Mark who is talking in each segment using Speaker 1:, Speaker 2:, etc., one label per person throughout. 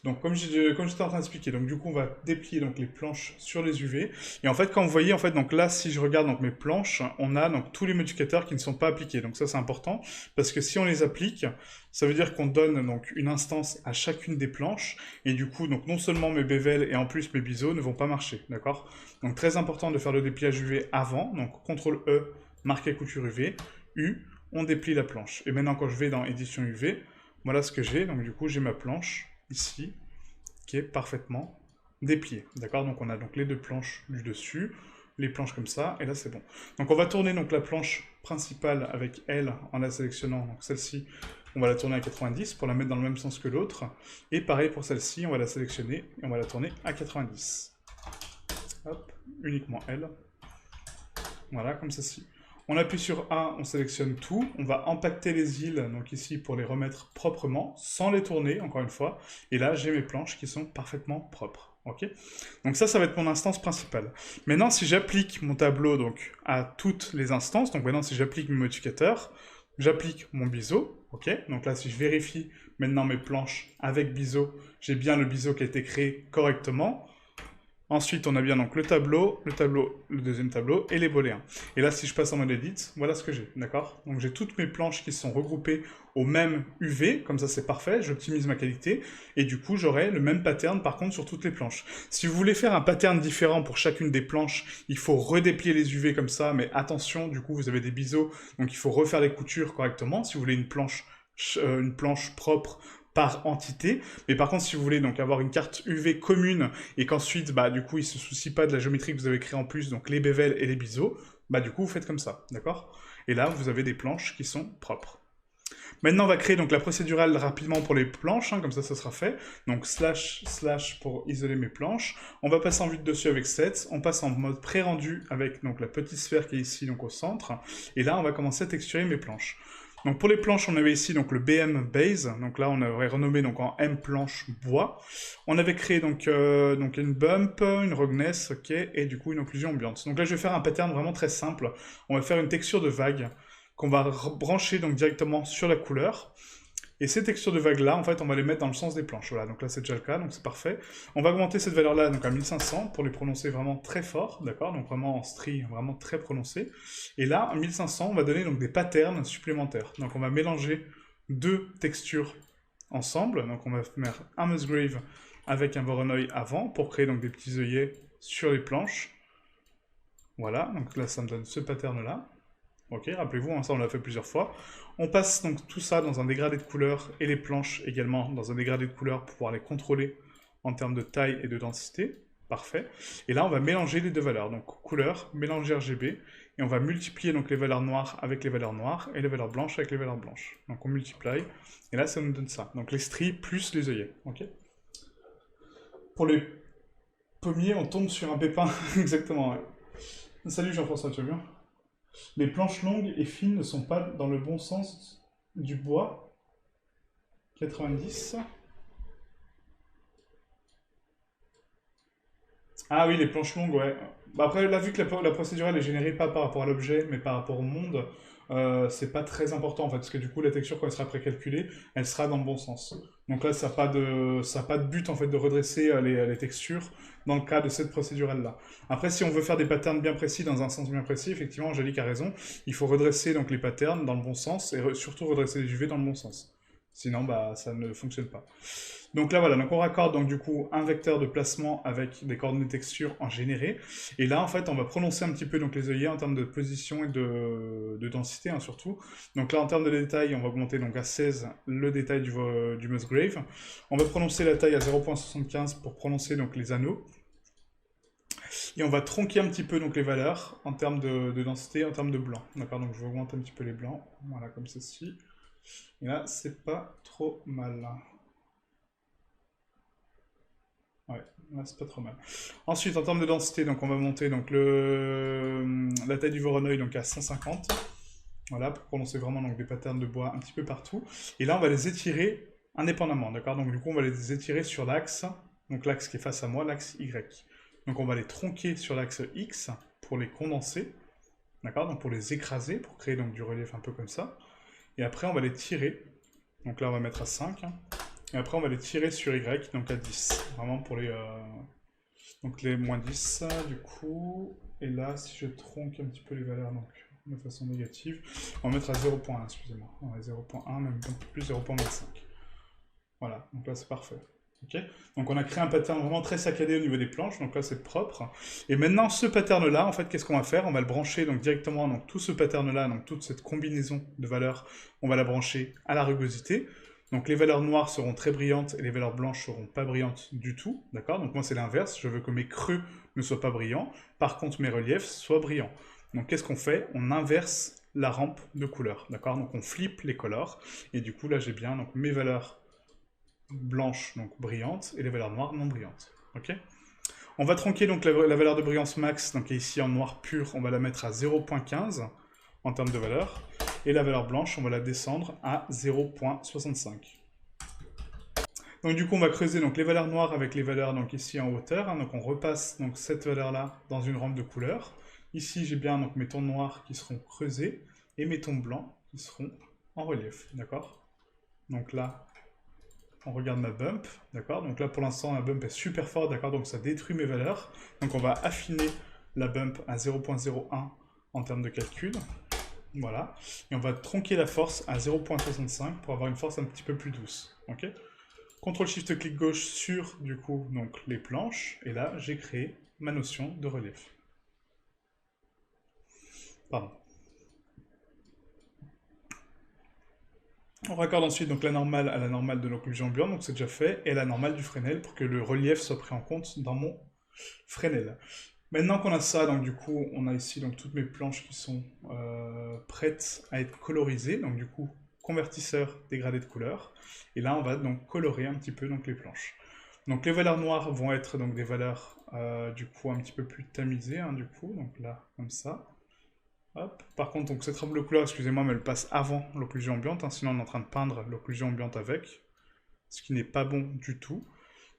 Speaker 1: Donc comme j'étais en train d'expliquer, donc du coup on va déplier donc les planches sur les UV. Et en fait quand vous voyez, en fait donc là si je regarde donc mes planches, on a donc tous les modificateurs qui ne sont pas appliqués. Donc ça c'est important parce que si on les applique, ça veut dire qu'on donne donc une instance à chacune des planches. Et du coup donc non seulement mes bevel et en plus mes biseaux ne vont pas marcher, d'accord? Donc très important de faire le dépliage UV avant. Donc CTRL E, marquer couture UV, U, on déplie la planche. Et maintenant quand je vais dans édition UV, voilà ce que j'ai. Donc du coup j'ai ma planche ici, qui est parfaitement dépliée. D'accord? Donc on a donc les deux planches du dessus, les planches comme ça, et là c'est bon. Donc on va tourner donc la planche principale avec elle en la sélectionnant. Donc celle-ci, on va la tourner à 90 pour la mettre dans le même sens que l'autre. Et pareil pour celle-ci, on va la sélectionner et on va la tourner à 90. Hop, uniquement elle. Voilà, comme ceci. On appuie sur A, on sélectionne tout, on va impacter les îles, donc ici pour les remettre proprement, sans les tourner, encore une fois. Et là, j'ai mes planches qui sont parfaitement propres. Ok. Donc ça va être mon instance principale. Maintenant, si j'applique mon tableau donc à toutes les instances, donc maintenant si j'applique mes modificateurs, j'applique mon biseau, ok. Donc là, si je vérifie maintenant mes planches avec biseau, j'ai bien le biseau qui a été créé correctement. Ensuite, on a bien donc le deuxième tableau et les booléens. Et là, si je passe en mode edit, voilà ce que j'ai, d'accord? Donc j'ai toutes mes planches qui sont regroupées au même UV, comme ça c'est parfait, j'optimise ma qualité, et du coup j'aurai le même pattern par contre sur toutes les planches. Si vous voulez faire un pattern différent pour chacune des planches, il faut redéplier les UV comme ça, mais attention, du coup vous avez des biseaux, donc il faut refaire les coutures correctement. Si vous voulez une planche propre, par entité. Mais par contre, si vous voulez donc avoir une carte UV commune et qu'ensuite, bah, du coup, il se soucie pas de la géométrie que vous avez créée en plus, donc les bevel et les biseaux, bah, du coup, vous faites comme ça, d'accord? Et là, vous avez des planches qui sont propres. Maintenant, on va créer donc la procédurale rapidement pour les planches, hein, comme ça sera fait. Donc slash pour isoler mes planches. On va passer en vue de dessus avec set. On passe en mode pré-rendu avec donc la petite sphère qui est ici donc au centre. Et là, on va commencer à texturer mes planches. Donc pour les planches, on avait ici donc le BM Base, donc là on aurait renommé donc en M planche bois. On avait créé donc une bump, une roughness, ok, et du coup une occlusion ambiante. Donc là je vais faire un pattern vraiment très simple. On va faire une texture de vague qu'on va brancher donc directement sur la couleur. Et ces textures de vagues là, en fait, on va les mettre dans le sens des planches. Voilà, donc là c'est déjà le cas, donc c'est parfait. On va augmenter cette valeur là donc à 1500 pour les prononcer vraiment très fort, d'accord? Donc vraiment en strie, vraiment très prononcé. Et là, à 1500, on va donner donc des patterns supplémentaires. Donc on va mélanger deux textures ensemble. Donc on va faire un Musgrave avec un Voronoi avant pour créer donc des petits œillets sur les planches. Voilà, donc là ça me donne ce pattern là. Ok, rappelez-vous, hein, ça on l'a fait plusieurs fois. On passe donc tout ça dans un dégradé de couleurs et les planches également dans un dégradé de couleurs pour pouvoir les contrôler en termes de taille et de densité. Parfait. Et là, on va mélanger les deux valeurs. Donc couleur, mélanger RGB, et on va multiplier donc les valeurs noires avec les valeurs noires et les valeurs blanches avec les valeurs blanches. Donc on multiplie, et là ça nous donne ça. Donc les stries plus les œillets. Ok. Pour les pommiers, on tombe sur un pépin. Exactement, ouais. Salut Jean-François, tu vas bien? Les planches longues et fines ne sont pas dans le bon sens du bois. 90. Ah oui, les planches longues, ouais. Bah après, là, vu que la procédure elle est générée pas par rapport à l'objet, mais par rapport au monde, c'est pas très important en fait, parce que du coup, la texture, quand elle sera précalculée, elle sera dans le bon sens. Donc là, ça a pas de but en fait de redresser les textures dans le cas de cette procédurale-là. Après, si on veut faire des patterns bien précis dans un sens bien précis, effectivement, Angélique a raison, il faut redresser donc les patterns dans le bon sens et surtout redresser les UV dans le bon sens. Sinon, bah, ça ne fonctionne pas. Donc là, voilà, donc on raccorde donc du coup un vecteur de placement avec des coordonnées texture en généré. Et là, en fait, on va prononcer un petit peu donc les œillets en termes de position et de densité, hein, surtout. Donc là, en termes de détail, on va augmenter donc à 16 le détail du Musgrave. On va prononcer la taille à 0,75 pour prononcer donc les anneaux. Et on va tronquer un petit peu donc les valeurs en termes de densité, en termes de blanc. D'accord, donc je vais augmenter un petit peu les blancs. Voilà, comme ceci. Et là, c'est pas trop mal. Ouais, là, c'est pas trop mal. Ensuite, en termes de densité, donc on va monter donc la taille du Voronoi donc à 150. Voilà, pour prononcer vraiment donc, des patterns de bois un petit peu partout. Et là, on va les étirer indépendamment, d'accord? Donc du coup, on va les étirer sur l'axe, donc l'axe qui est face à moi, l'axe Y. Donc on va les tronquer sur l'axe X pour les condenser, d'accord? Donc pour les écraser, pour créer donc du relief un peu comme ça. Et après, on va les tirer. Donc là, on va mettre à 5. Et après, on va les tirer sur Y, donc à 10. Vraiment pour les... Donc les moins 10, du coup. Et là, si je tronque un petit peu les valeurs, donc de façon négative, on va mettre à 0.1, excusez-moi. On va 0.1, même un peu plus 0.25. Voilà, donc là c'est parfait. Ok, donc on a créé un pattern vraiment très saccadé au niveau des planches, donc là c'est propre. Et maintenant ce pattern là, en fait, qu'est-ce qu'on va faire? On va le brancher donc directement, donc tout ce pattern là, donc toute cette combinaison de valeurs, on va la brancher à la rugosité. Donc les valeurs noires seront très brillantes et les valeurs blanches seront pas brillantes du tout, d'accord? Donc moi c'est l'inverse, je veux que mes creux ne soient pas brillants, par contre mes reliefs soient brillants. Donc qu'est-ce qu'on fait? On inverse la rampe de couleur, d'accord? Donc on flippe les colors, et du coup là j'ai bien donc mes valeurs blanches, donc brillantes, et les valeurs noires non brillantes. Ok. On va tronquer donc la valeur de brillance max, donc ici en noir pur, on va la mettre à 0.15 en termes de valeur, et la valeur blanche, on va la descendre à 0.65. Donc du coup, on va creuser donc, les valeurs noires avec les valeurs donc, ici en hauteur, hein, donc on repasse donc, cette valeur-là dans une rampe de couleur. Ici, j'ai bien donc, mes tons noirs qui seront creusés, et mes tons blancs qui seront en relief, d'accord? Donc là, on regarde ma bump, d'accord? Donc là, pour l'instant, ma bump est super forte, d'accord? Donc ça détruit mes valeurs. Donc on va affiner la bump à 0.01 en termes de calcul. Voilà. Et on va tronquer la force à 0.65 pour avoir une force un petit peu plus douce. Ok? CTRL-SHIFT-clic gauche sur, du coup, donc les planches. Et là, j'ai créé ma notion de relief. Pardon. On raccorde ensuite donc la normale à la normale de l'occlusion ambiante, donc c'est déjà fait, et la normale du Fresnel pour que le relief soit pris en compte dans mon Fresnel. Maintenant qu'on a ça, donc du coup, on a ici donc toutes mes planches qui sont prêtes à être colorisées, donc du coup, convertisseur dégradé de couleur. Et là, on va donc colorer un petit peu donc les planches. Donc les valeurs noires vont être donc des valeurs du coup un petit peu plus tamisées, hein, du coup, donc là, comme ça. Hop. Par contre, donc cette rampe de couleur, excusez-moi, mais elle passe avant l'occlusion ambiante, hein, sinon on est en train de peindre l'occlusion ambiante avec, ce qui n'est pas bon du tout.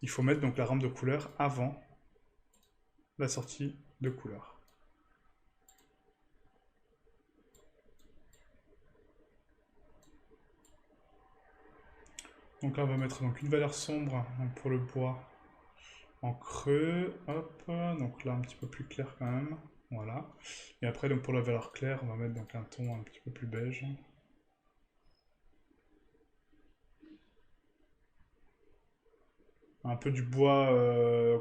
Speaker 1: Il faut mettre donc la rampe de couleur avant la sortie de couleur. Donc là, on va mettre donc une valeur sombre donc pour le bois en creux. Hop, donc là, un petit peu plus clair quand même. Voilà. Et après, donc pour la valeur claire, on va mettre donc un ton un petit peu plus beige. Un peu du bois.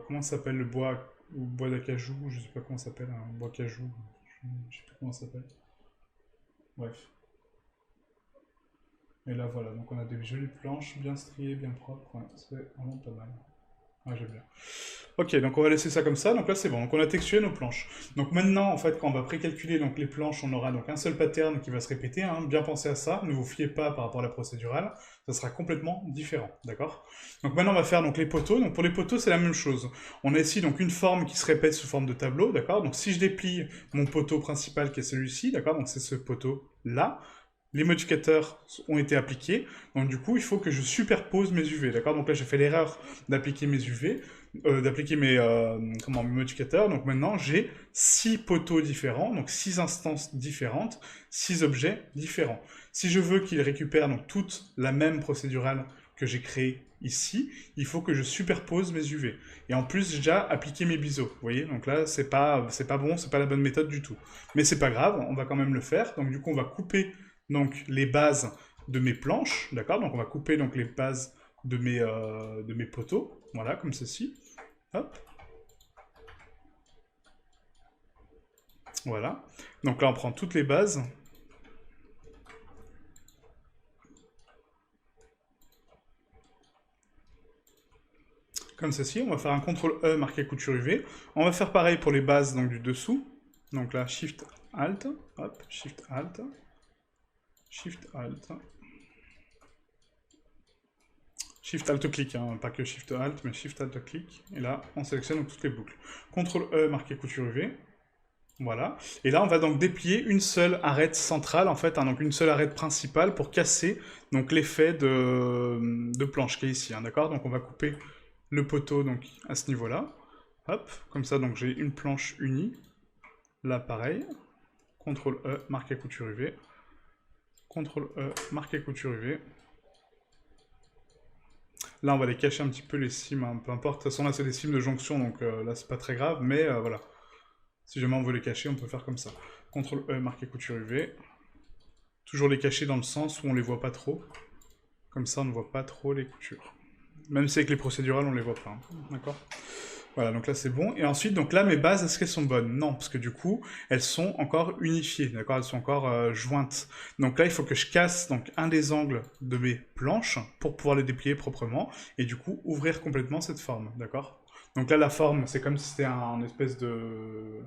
Speaker 1: Comment ça s'appelle le bois? Ou bois d'acajou? Je sais pas comment ça s'appelle. Un bois cajou. Je sais plus comment ça s'appelle. Bref. Et là, voilà. Donc on a des jolies planches bien striées, bien propres. Ouais, c'est vraiment pas mal. Ah, j'aime bien. Ok, donc on va laisser ça comme ça. Donc là, c'est bon. Donc on a texturé nos planches. Donc maintenant, en fait, quand on va précalculer donc les planches, on aura donc un seul pattern qui va se répéter. Hein. Bien penser à ça. Ne vous fiez pas par rapport à la procédurale. Ça sera complètement différent. D'accord? Donc maintenant, on va faire donc les poteaux. Donc pour les poteaux, c'est la même chose. On a ici donc une forme qui se répète sous forme de tableau. D'accord? Donc si je déplie mon poteau principal qui est celui-ci, d'accord? Donc c'est ce poteau-là. Les modificateurs ont été appliqués, donc du coup il faut que je superpose mes UV, d'accord? Donc là j'ai fait l'erreur d'appliquer mes UV, d'appliquer mes modificateurs, donc maintenant j'ai 6 poteaux différents, donc 6 instances différentes, 6 objets différents. Si je veux qu'ils récupèrent donc toute la même procédurale que j'ai créée ici, il faut que je superpose mes UV. Et en plus, j'ai déjà appliqué mes biseaux, vous voyez? Donc là, c'est pas bon, c'est pas la bonne méthode du tout. Mais c'est pas grave, on va quand même le faire. Donc du coup, on va couper donc les bases de mes planches, d'accord? Donc on va couper donc les bases de mes poteaux, voilà, comme ceci. Hop. Voilà. Donc là, on prend toutes les bases. Comme ceci. On va faire un CTRL-E marqué couture UV. On va faire pareil pour les bases donc, du dessous. Donc là, Shift-Alt. Hop, Shift-Alt. Shift-Alt. Shift-Alt-Clic, hein, pas que Shift-Alt, mais Shift-Alt-Clic. Et là, on sélectionne donc, toutes les boucles. CTRL-E marqué couture UV. Voilà. Et là, on va donc déplier une seule arête centrale, en fait, hein, donc une seule arête principale pour casser donc l'effet de planche qui est ici, hein, d'accord? Donc on va couper le poteau donc à ce niveau-là. Hop, comme ça, donc j'ai une planche unie. Là, pareil. CTRL-E, marquer couture UV. CTRL-E, marquer couture UV. Là, on va les cacher un petit peu, les cimes, hein, peu importe. De toute façon, là, c'est des cimes de jonction, donc là, c'est pas très grave, mais voilà. Si jamais on veut les cacher, on peut faire comme ça. CTRL E, marquer couture UV. Toujours les cacher dans le sens où on les voit pas trop. Comme ça, on ne voit pas trop les coutures. Même si avec les procédurales, on les voit pas. Hein. D'accord ? Voilà, donc là c'est bon. Et ensuite, donc là, mes bases, est-ce qu'elles sont bonnes? Non, parce que du coup, elles sont encore unifiées, d'accord? Elles sont encore jointes. Donc là, il faut que je casse donc, un des angles de mes planches pour pouvoir les déplier proprement, et du coup, ouvrir complètement cette forme, d'accord? Donc là, la forme, c'est comme si c'était un espèce de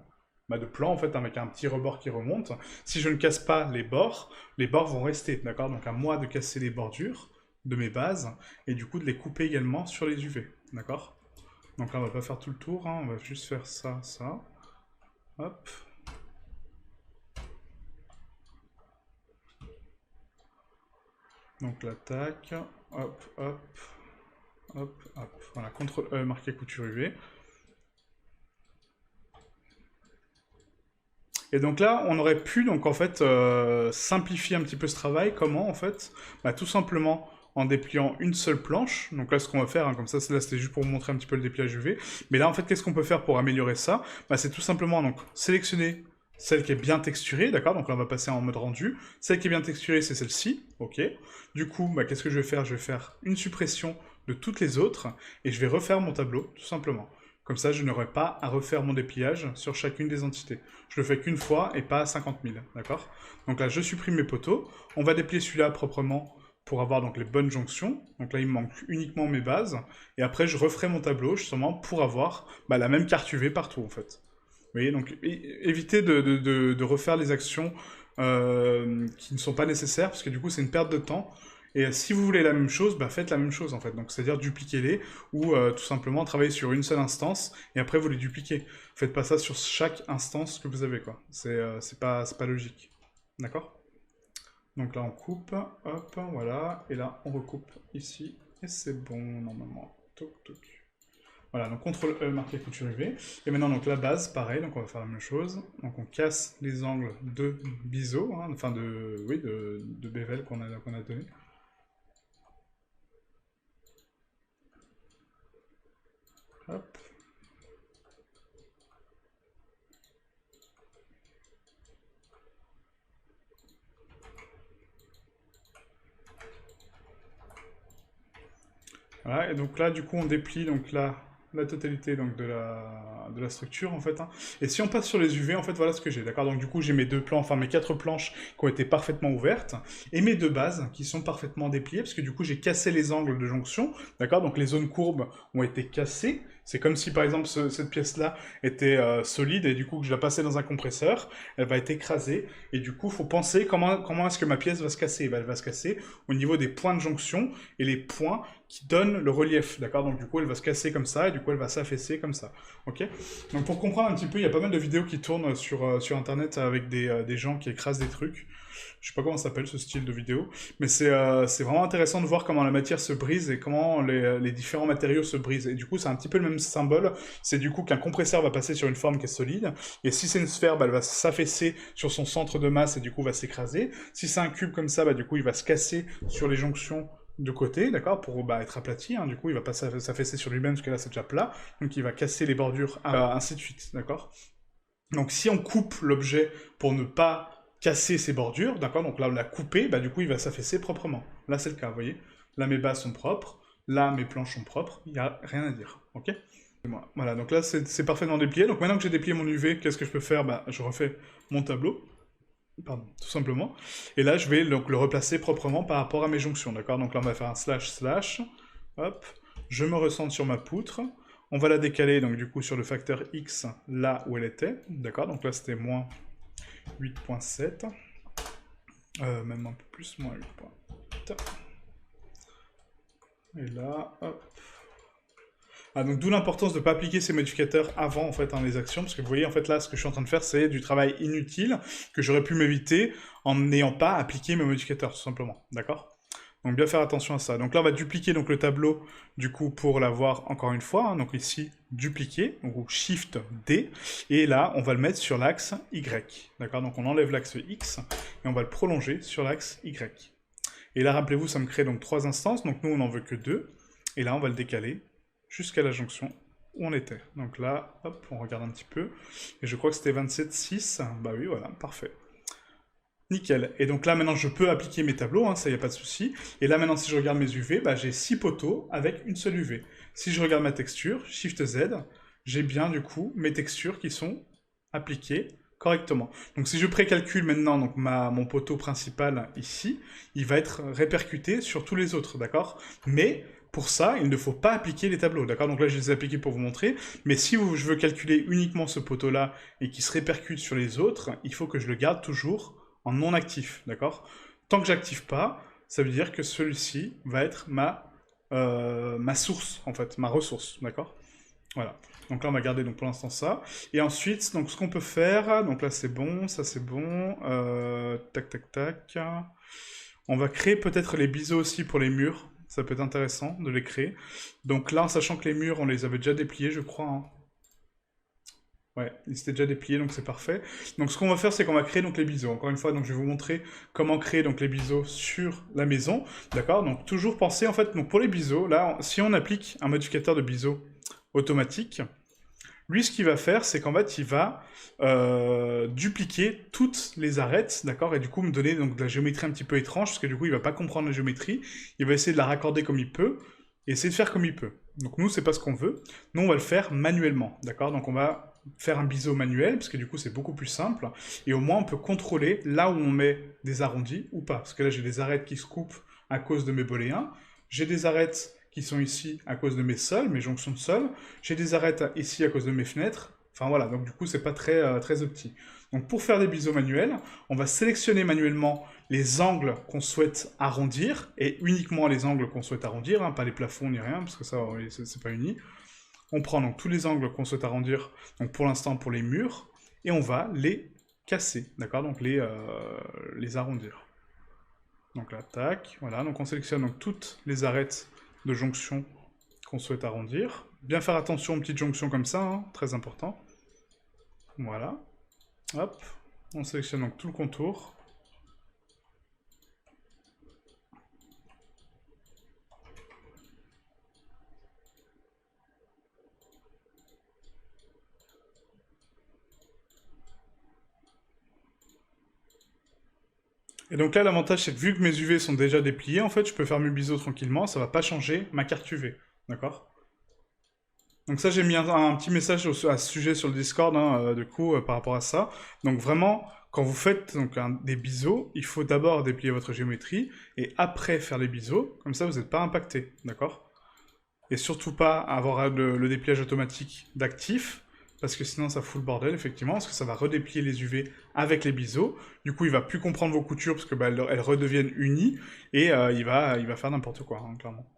Speaker 1: plan, en fait, avec un petit rebord qui remonte. Si je ne casse pas les bords vont rester, d'accord? Donc à moi de casser les bordures de mes bases, et du coup de les couper également sur les UV, d'accord? Donc là, on va pas faire tout le tour, hein, on va juste faire ça, ça. Hop. Donc l'attaque. Hop, hop. Hop, hop. Voilà, CTRL E, marqué couture UV. Et donc là, on aurait pu, donc en fait, simplifier un petit peu ce travail. Comment, en fait? Bah, tout simplement en dépliant une seule planche. Donc là, ce qu'on va faire, hein, comme ça, là, c'était juste pour vous montrer un petit peu le dépliage UV. Mais là, en fait, qu'est-ce qu'on peut faire pour améliorer ça? Bah, c'est tout simplement, donc, sélectionner celle qui est bien texturée, d'accord? Donc là, on va passer en mode rendu. Celle qui est bien texturée, c'est celle-ci, ok? Du coup, bah, qu'est-ce que je vais faire? Je vais faire une suppression de toutes les autres, et je vais refaire mon tableau, tout simplement. Comme ça, je n'aurai pas à refaire mon dépliage sur chacune des entités. Je le fais qu'une fois et pas 50 000, d'accord? Donc là, je supprime mes poteaux. On va déplier celui-là proprement pour avoir donc les bonnes jonctions. Donc là, il me manque uniquement mes bases. Et après, je referai mon tableau justement pour avoir bah, la même carte UV partout, en fait. Vous voyez, donc évitez de refaire les actions qui ne sont pas nécessaires, parce que du coup, c'est une perte de temps. Et si vous voulez la même chose, bah faites la même chose en fait. Donc c'est-à-dire dupliquez-les ou tout simplement travaillez sur une seule instance et après vous les dupliquez. Faites pas ça sur chaque instance que vous avez quoi. C'est pas logique. D'accord? Donc là on coupe, hop, voilà, et là on recoupe ici et c'est bon normalement. Toc toc. Voilà, donc CTRL E marqué couture UV. Et maintenant donc la base, pareil, donc on va faire la même chose. Donc on casse les angles de biseau, hein, enfin de bevel qu'on a donné. Hop. Voilà, et donc là, du coup, on déplie donc la totalité donc, de la structure, en fait. Hein. Et si on passe sur les UV, en fait, voilà ce que j'ai, d'accord? Donc du coup, j'ai mes deux plans, enfin mes 4 planches qui ont été parfaitement ouvertes, et mes deux bases qui sont parfaitement dépliées, parce que du coup, j'ai cassé les angles de jonction, d'accord? Donc les zones courbes ont été cassées. C'est comme si, par exemple, cette pièce-là était solide, et du coup, que je la passais dans un compresseur, elle va être écrasée, et du coup, il faut penser comment est-ce que ma pièce va se casser. Elle va se casser au niveau des points de jonction, et les points qui donnent le relief, d'accord? Donc du coup, elle va se casser comme ça, et du coup, elle va s'affaisser comme ça, ok? Donc pour comprendre un petit peu, il y a pas mal de vidéos qui tournent sur Internet avec des gens qui écrasent des trucs. Je sais pas comment ça s'appelle ce style de vidéo, mais c'est vraiment intéressant de voir comment la matière se brise et comment les différents matériaux se brisent. Et du coup, c'est un petit peu le même symbole, c'est du coup qu'un compresseur va passer sur une forme qui est solide, et si c'est une sphère, bah, elle va s'affaisser sur son centre de masse et du coup va s'écraser. Si c'est un cube comme ça, bah, du coup, il va se casser sur les jonctions de côté, d'accord, pour bah, être aplati, hein, du coup il va pas s'affaisser sur lui-même parce que là c'est déjà plat, donc il va casser les bordures, ainsi de suite, d'accord. Donc si on coupe l'objet pour ne pas casser ses bordures, d'accord, donc là on l'a coupé, bah du coup il va s'affaisser proprement. Là c'est le cas, vous voyez. Là mes bases sont propres, là mes planches sont propres, il n'y a rien à dire, ok. Voilà, donc là c'est parfaitement déplié, donc maintenant que j'ai déplié mon UV, qu'est-ce que je peux faire? Bah je refais mon tableau, pardon, tout simplement. Et là, je vais donc le replacer proprement par rapport à mes jonctions, d'accord? Donc là, on va faire un slash slash, hop, je me recentre sur ma poutre, on va la décaler, donc du coup, sur le facteur X, là où elle était, d'accord? Donc là, c'était moins 8.7, même un peu plus, moins 8.8. Et là, hop. Ah, donc d'où l'importance de ne pas appliquer ces modificateurs avant en fait hein, les actions, parce que vous voyez en fait là ce que je suis en train de faire c'est du travail inutile que j'aurais pu m'éviter en n'ayant pas appliqué mes modificateurs tout simplement, d'accord? Donc bien faire attention à ça. Donc là on va dupliquer donc le tableau du coup pour l'avoir encore une fois, hein, donc ici dupliquer, donc Shift D, et là on va le mettre sur l'axe Y, d'accord? Donc on enlève l'axe X et on va le prolonger sur l'axe Y. Et là rappelez-vous ça me crée donc 3 instances, donc nous on n'en veut que 2. Et là, on va le décaler jusqu'à la jonction où on était. Donc là, hop, on regarde un petit peu. Et je crois que c'était 27,6. Bah oui, voilà, parfait. Nickel. Et donc là, maintenant, je peux appliquer mes tableaux, hein, ça, y a pas de souci. Et là, maintenant, si je regarde mes UV, bah, j'ai 6 poteaux avec une seule UV. Si je regarde ma texture, Shift Z, j'ai bien, du coup, mes textures qui sont appliquées correctement. Donc si je précalcule maintenant donc, mon poteau principal ici, il va être répercuté sur tous les autres, d'accord? Mais pour ça, il ne faut pas appliquer les tableaux, d'accord? Donc là, je les ai appliqués pour vous montrer. Mais si je veux calculer uniquement ce poteau-là et qui se répercute sur les autres, il faut que je le garde toujours en non actif, d'accord? Tant que j'active pas, ça veut dire que celui-ci va être ma source, en fait, ma ressource, d'accord? Voilà. Donc là, on va garder donc, pour l'instant ça. Et ensuite, donc, ce qu'on peut faire, donc là c'est bon, ça c'est bon, tac tac tac. On va créer peut-être les biseaux aussi pour les murs, ça peut être intéressant de les créer. Donc là, en sachant que les murs, on les avait déjà dépliés, je crois, hein. Ouais, ils étaient déjà dépliés, donc c'est parfait. Donc ce qu'on va faire, c'est qu'on va créer donc les biseaux. Encore une fois, donc je vais vous montrer comment créer donc les biseaux sur la maison, d'accord? Donc toujours penser en fait, donc pour les biseaux, là, si on applique un modificateur de biseaux automatique, lui, ce qu'il va faire, c'est qu'en fait, il va dupliquer toutes les arêtes, d'accord? Et du coup, me donner donc de la géométrie un petit peu étrange, parce que du coup, il va pas comprendre la géométrie. Il va essayer de la raccorder comme il peut, et essayer de faire comme il peut. Donc nous, c'est pas ce qu'on veut. Nous, on va le faire manuellement, d'accord? Donc on va faire un biseau manuel, parce que du coup, c'est beaucoup plus simple. Et au moins, on peut contrôler là où on met des arrondis ou pas. Parce que là, j'ai des arêtes qui se coupent à cause de mes boléens. J'ai des arêtes qui sont ici à cause de mes sols, mes jonctions de sol. J'ai des arêtes ici à cause de mes fenêtres. Enfin voilà, donc du coup, c'est pas très opti. Donc pour faire des biseaux manuels, on va sélectionner manuellement les angles qu'on souhaite arrondir, et uniquement les angles qu'on souhaite arrondir, hein, pas les plafonds ni rien, parce que ça, c'est pas uni. On prend donc tous les angles qu'on souhaite arrondir, donc pour l'instant pour les murs, et on va les casser, d'accord? Donc les arrondir. Donc là, tac, voilà, donc on sélectionne donc toutes les arêtes de jonction qu'on souhaite arrondir. Bien faire attention aux petites jonctions comme ça, hein, très important. Voilà, hop, on sélectionne donc tout le contour. Et donc là, l'avantage, c'est que vu que mes UV sont déjà dépliés, en fait, je peux faire mes biseaux tranquillement, ça va pas changer ma carte UV, d'accord? Donc ça, j'ai mis un petit message à ce sujet sur le Discord, hein, du coup, par rapport à ça. Donc vraiment, quand vous faites donc, des biseaux, il faut d'abord déplier votre géométrie, et après faire les biseaux, comme ça, vous n'êtes pas impacté, d'accord? Et surtout pas avoir le dépliage automatique d'actif, parce que sinon ça fout le bordel, effectivement, parce que ça va redéplier les UV avec les biseaux. Du coup, il va plus comprendre vos coutures, parce que bah, elles redeviennent unies, et il va faire n'importe quoi, hein, clairement.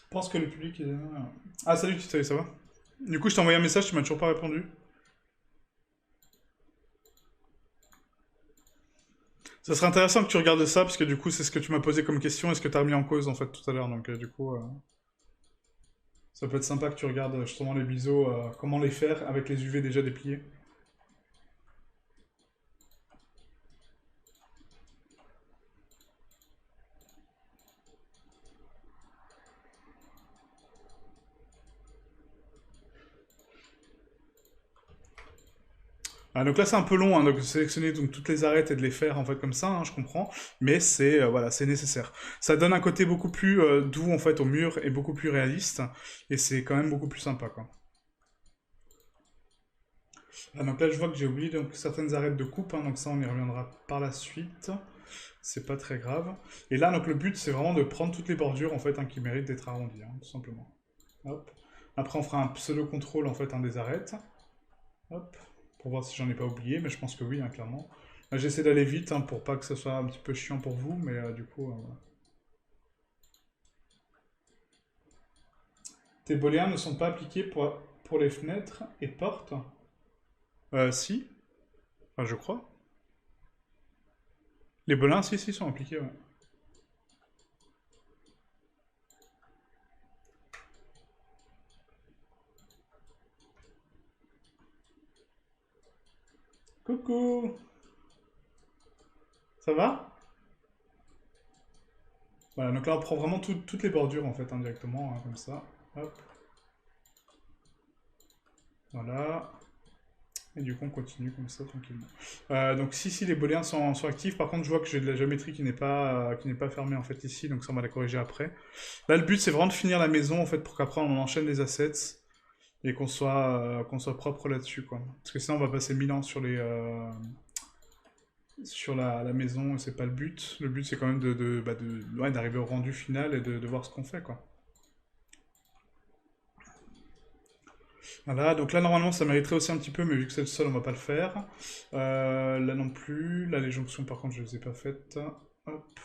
Speaker 1: Je pense que le public est... Ah, salut, ça va? Du coup, je t'ai envoyé un message, tu m'as toujours pas répondu. Ça serait intéressant que tu regardes ça, parce que du coup, c'est ce que tu m'as posé comme question et ce que tu as remis en cause, en fait, tout à l'heure. Donc, du coup, ça peut être sympa que tu regardes justement les biseaux, comment les faire avec les UV déjà dépliés. Ah, donc là, c'est un peu long, hein, donc de sélectionner donc, toutes les arêtes et de les faire en fait comme ça, hein, je comprends, mais c'est voilà, c'est nécessaire. Ça donne un côté beaucoup plus doux en fait au mur et beaucoup plus réaliste, et c'est quand même beaucoup plus sympa quoi. Ah, donc là, je vois que j'ai oublié donc certaines arêtes de coupe, hein, donc ça, on y reviendra par la suite. C'est pas très grave. Et là, donc le but, c'est vraiment de prendre toutes les bordures en fait hein, qui méritent d'être arrondies, hein, tout simplement. Hop. Après, on fera un pseudo contrôle en fait hein, des arêtes. Hop, pour voir si j'en ai pas oublié, mais je pense que oui, hein, clairement. Là, j'essaie d'aller vite hein, pour pas que ce soit un petit peu chiant pour vous, mais du coup, voilà. Tes booléens ne sont pas appliqués pour les fenêtres et portes? Si, enfin, je crois. Les booléens, si, sont appliqués, ouais. Coucou! Ça va? Voilà, donc là on prend vraiment toutes les bordures en fait, indirectement, hein, comme ça. Hop, voilà. Et du coup on continue comme ça tranquillement. Donc si les booléens sont actifs, par contre je vois que j'ai de la géométrie qui n'est pas fermée en fait ici, donc ça on va la corriger après. Là le but c'est vraiment de finir la maison en fait pour qu'après on enchaîne les assets et qu'on soit propre là-dessus quoi. Parce que sinon on va passer 1000 ans sur la maison et c'est pas le but. Le but c'est quand même ouais, d'arriver au rendu final et de voir ce qu'on fait quoi. Voilà, donc là normalement ça mériterait aussi un petit peu, mais vu que c'est le sol on va pas le faire. Là non plus. Là les jonctions par contre je les ai pas faites. Hop.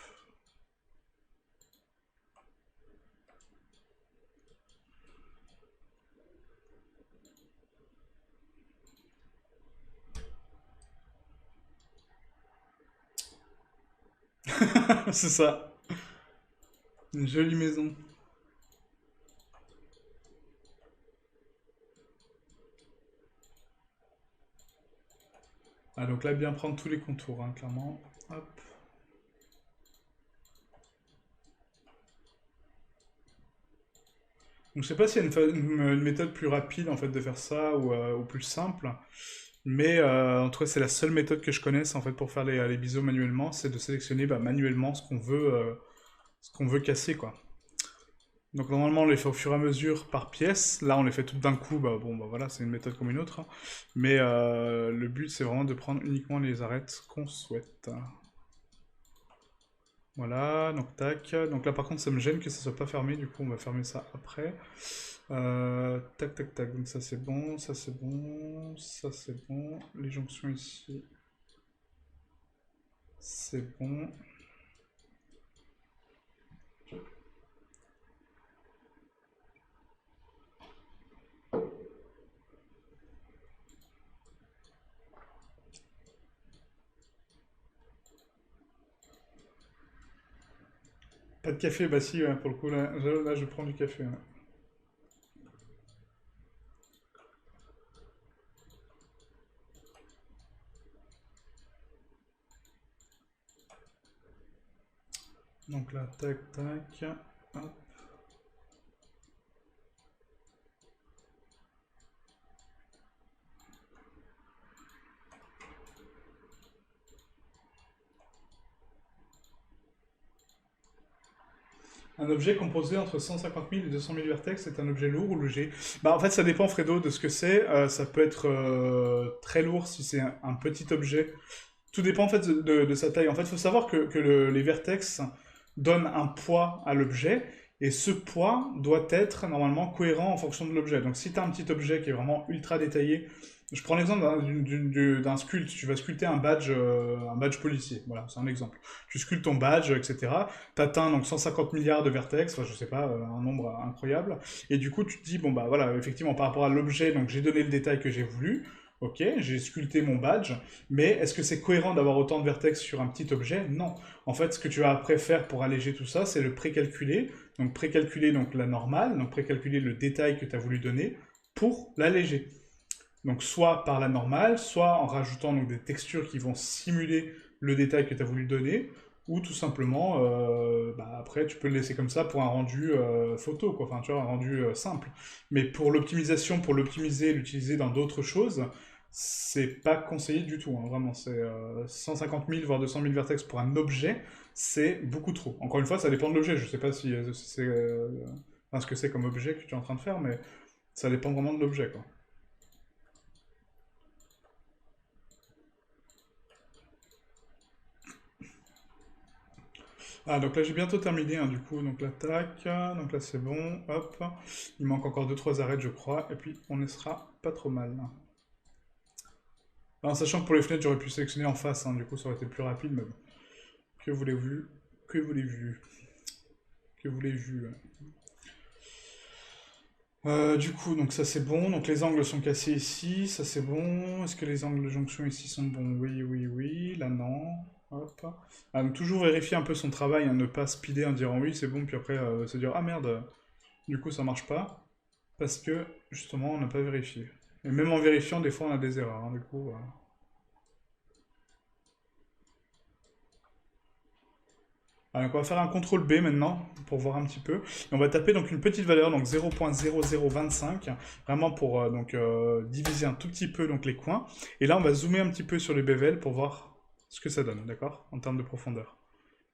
Speaker 1: C'est ça. Une jolie maison. Ah, donc là, bien prendre tous les contours, hein, clairement. Hop. Donc je sais pas s'il y a une méthode plus rapide en fait de faire ça ou plus simple, mais en tout cas c'est la seule méthode que je connaisse en fait pour faire les biseaux manuellement, c'est de sélectionner manuellement ce qu'on veut casser quoi. Donc normalement on les fait au fur et à mesure par pièce, là on les fait toutes d'un coup, bah bon bah voilà c'est une méthode comme une autre, hein. Mais le but c'est vraiment de prendre uniquement les arêtes qu'on souhaite. Voilà, donc tac. Donc là par contre ça me gêne que ça soit pas fermé, du coup on va fermer ça après. Tac tac tac, donc ça c'est bon, ça c'est bon, ça c'est bon. Les jonctions ici, c'est bon. Pas de café, bah si, ouais, pour le coup là je prends du café, ouais. Donc là tac tac. Hop. Un objet composé entre 150 000 et 200 000 vertex est un objet lourd ou léger? Bah en fait ça dépend Fredo de ce que c'est. Ça peut être très lourd si c'est un petit objet. Tout dépend en fait de sa taille. En fait, il faut savoir que les vertex donnent un poids à l'objet et ce poids doit être normalement cohérent en fonction de l'objet. Donc si tu as un petit objet qui est vraiment ultra détaillé, je prends l'exemple d'un sculpte, tu vas sculpter un badge policier, voilà, c'est un exemple. Tu sculptes ton badge, etc. Tu atteins donc 150 milliards de vertex, enfin, je sais pas, un nombre incroyable, et du coup tu te dis, bon bah voilà, effectivement par rapport à l'objet, donc j'ai donné le détail que j'ai voulu, ok, j'ai sculpté mon badge, mais est-ce que c'est cohérent d'avoir autant de vertex sur un petit objet? Non. En fait, ce que tu vas après faire pour alléger tout ça, c'est le précalculer. Donc précalculer donc la normale, donc précalculer le détail que tu as voulu donner pour l'alléger. Donc soit par la normale, soit en rajoutant donc, des textures qui vont simuler le détail que tu as voulu donner, ou tout simplement, après tu peux le laisser comme ça pour un rendu photo, quoi. Enfin tu vois, un rendu simple. Mais pour l'optimisation, pour l'optimiser, l'utiliser dans d'autres choses, c'est pas conseillé du tout, hein, vraiment. C'est 150 000 voire 200 000 vertex pour un objet, c'est beaucoup trop. Encore une fois, ça dépend de l'objet. Je sais pas si c'est ce que c'est comme objet que tu es en train de faire, mais ça dépend vraiment de l'objet, quoi. Ah, donc là j'ai bientôt terminé, hein, du coup, donc l'attaque, donc là c'est bon, hop, il manque encore deux trois arêtes je crois, et puis on ne sera pas trop mal. Alors, sachant que pour les fenêtres j'aurais pu sélectionner en face, hein, du coup ça aurait été plus rapide, mais bon, que voulez-vous, que voulez-vous, que voulez-vous. Du coup, donc ça c'est bon, donc les angles sont cassés ici, ça c'est bon, est-ce que les angles de jonction ici sont bons? Oui, oui, oui, là non, hop. Ah, donc toujours vérifier un peu son travail, hein, ne pas speeder en disant oui c'est bon, puis après se dire ah merde, du coup ça marche pas, parce que justement on n'a pas vérifié. Et même en vérifiant, des fois on a des erreurs, hein, du coup. Donc on va faire un CTRL B maintenant pour voir un petit peu. Et on va taper donc une petite valeur, donc 0.0025, vraiment pour diviser un tout petit peu donc, les coins. Et là on va zoomer un petit peu sur le bevel pour voir ce que ça donne, d'accord, en termes de profondeur.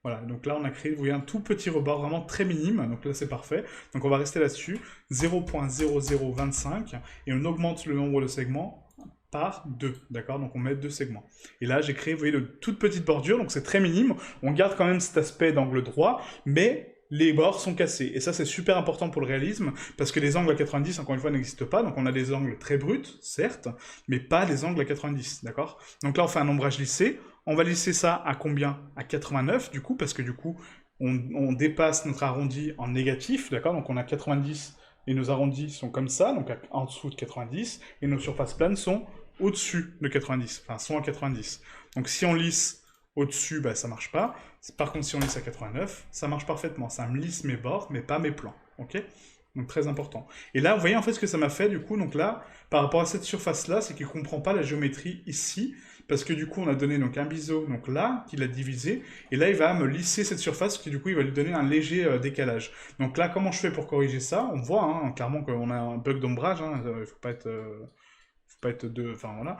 Speaker 1: Voilà, donc là on a créé, vous voyez, un tout petit rebord vraiment très minime, donc là c'est parfait. Donc on va rester là-dessus, 0.0025, et on augmente le nombre de segments par 2, d'accord? Donc on met 2 segments. Et là j'ai créé, vous voyez, de toutes petites bordures, donc c'est très minime, on garde quand même cet aspect d'angle droit, mais les bords sont cassés. Et ça c'est super important pour le réalisme, parce que les angles à 90, encore une fois, n'existent pas, donc on a des angles très bruts, certes, mais pas les angles à 90, d'accord? Donc là on fait un ombrage lissé, on va lisser ça à combien? À 89, du coup, parce que du coup, on dépasse notre arrondi en négatif, d'accord? Donc on a 90 et nos arrondis sont comme ça, donc en dessous de 90, et nos surfaces planes sont au-dessus de 90, enfin sont à 90. Donc si on lisse au-dessus, bah, ça marche pas. Par contre, si on lisse à 89, ça marche parfaitement. Ça me lisse mes bords, mais pas mes plans, ok? Donc très important. Et là, vous voyez en fait ce que ça m'a fait du coup, donc là, par rapport à cette surface-là, c'est qu'il ne comprend pas la géométrie ici, parce que du coup on a donné donc un biseau donc là, qu'il a divisé, et là il va me lisser cette surface, qui du coup il va lui donner un léger décalage. Donc là, comment je fais pour corriger ça? On voit hein, clairement qu'on a un bug d'ombrage, hein, il ne faut pas être deux, enfin voilà,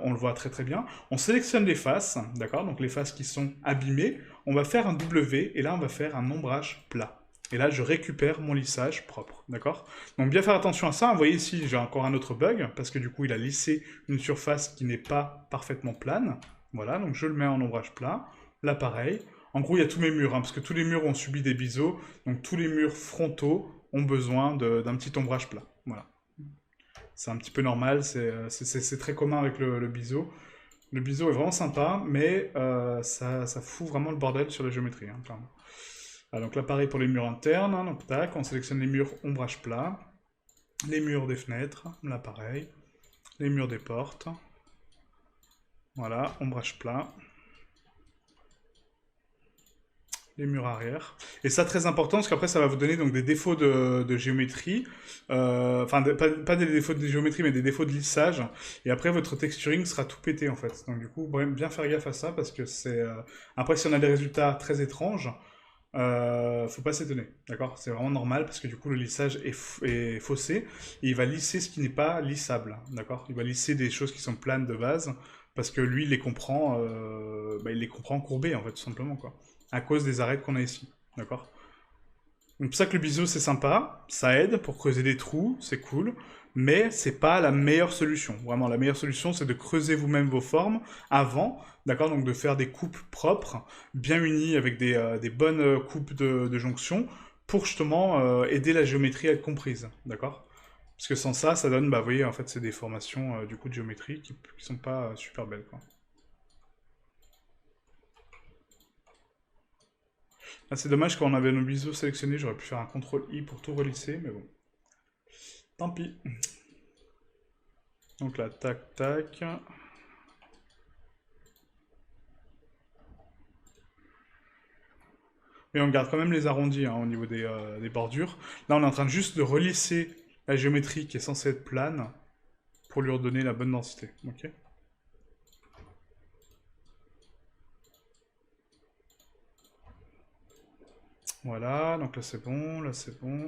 Speaker 1: on le voit très très bien. On sélectionne les faces, d'accord, donc les faces qui sont abîmées, on va faire un W, et là on va faire un ombrage plat. Et là, je récupère mon lissage propre, d'accord? Donc bien faire attention à ça. Vous voyez ici, j'ai encore un autre bug, parce que du coup, il a lissé une surface qui n'est pas parfaitement plane. Voilà, donc je le mets en ombrage plat. Là, pareil. En gros, il y a tous mes murs, hein, parce que tous les murs ont subi des biseaux, donc tous les murs frontaux ont besoin d'un petit ombrage plat. Voilà. C'est un petit peu normal, c'est très commun avec le biseau. Le biseau est vraiment sympa, mais ça fout vraiment le bordel sur la géométrie, hein, clairement. Ah, donc là, pareil pour les murs internes. Hein, donc tac, on sélectionne les murs ombrage plat. Les murs des fenêtres, là pareil. Les murs des portes. Voilà, ombrage plat. Les murs arrière. Et ça, très important, parce qu'après, ça va vous donner donc, des défauts de géométrie. Enfin, pas des défauts de géométrie, mais des défauts de lissage. Et après, votre texturing sera tout pété, en fait. Donc, du coup, bien faire gaffe à ça, parce que c'est... Après, si on a des résultats très étranges, faut pas s'étonner, d'accord? C'est vraiment normal, parce que du coup, le lissage est faussé. Et il va lisser ce qui n'est pas lissable, d'accord? Il va lisser des choses qui sont planes de base, parce que lui, il les comprend, il les comprend courbés, en fait, tout simplement, quoi à cause des arêtes qu'on a ici. D'accord? Donc, c'est pour ça que le biseau, c'est sympa, ça aide pour creuser des trous, c'est cool, mais c'est pas la meilleure solution. Vraiment, la meilleure solution, c'est de creuser vous-même vos formes avant, d'accord? Donc, de faire des coupes propres, bien unies, avec des bonnes coupes de jonction, pour justement aider la géométrie à être comprise, d'accord? Parce que sans ça, ça donne, bah, vous voyez, en fait, c'est des formations du coup de géométrie qui sont pas super belles, quoi. Ah, c'est dommage quand on avait nos biseaux sélectionnés, j'aurais pu faire un CTRL I pour tout relisser, mais bon. Tant pis. Donc là, tac, tac. Mais on garde quand même les arrondis hein, au niveau des bordures. Là, on est en train de juste de relisser la géométrie qui est censée être plane pour lui redonner la bonne densité. Ok. Voilà, donc là c'est bon,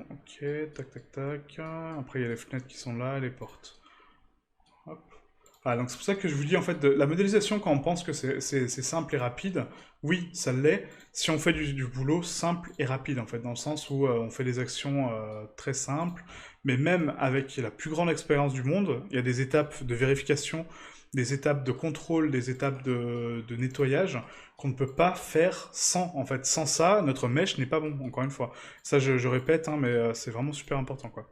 Speaker 1: ok, tac tac tac. Après il y a les fenêtres qui sont là, les portes. Hop. Ah, donc c'est pour ça que je vous dis en fait, la modélisation quand on pense que c'est simple et rapide, oui, ça l'est, si on fait du boulot simple et rapide en fait, dans le sens où on fait des actions très simples, mais même avec la plus grande expérience du monde, il y a des étapes de vérification, des étapes de contrôle, des étapes de nettoyage qu'on ne peut pas faire sans, en fait, sans ça, notre mèche n'est pas bon, encore une fois. Ça je répète, hein, mais c'est vraiment super important quoi.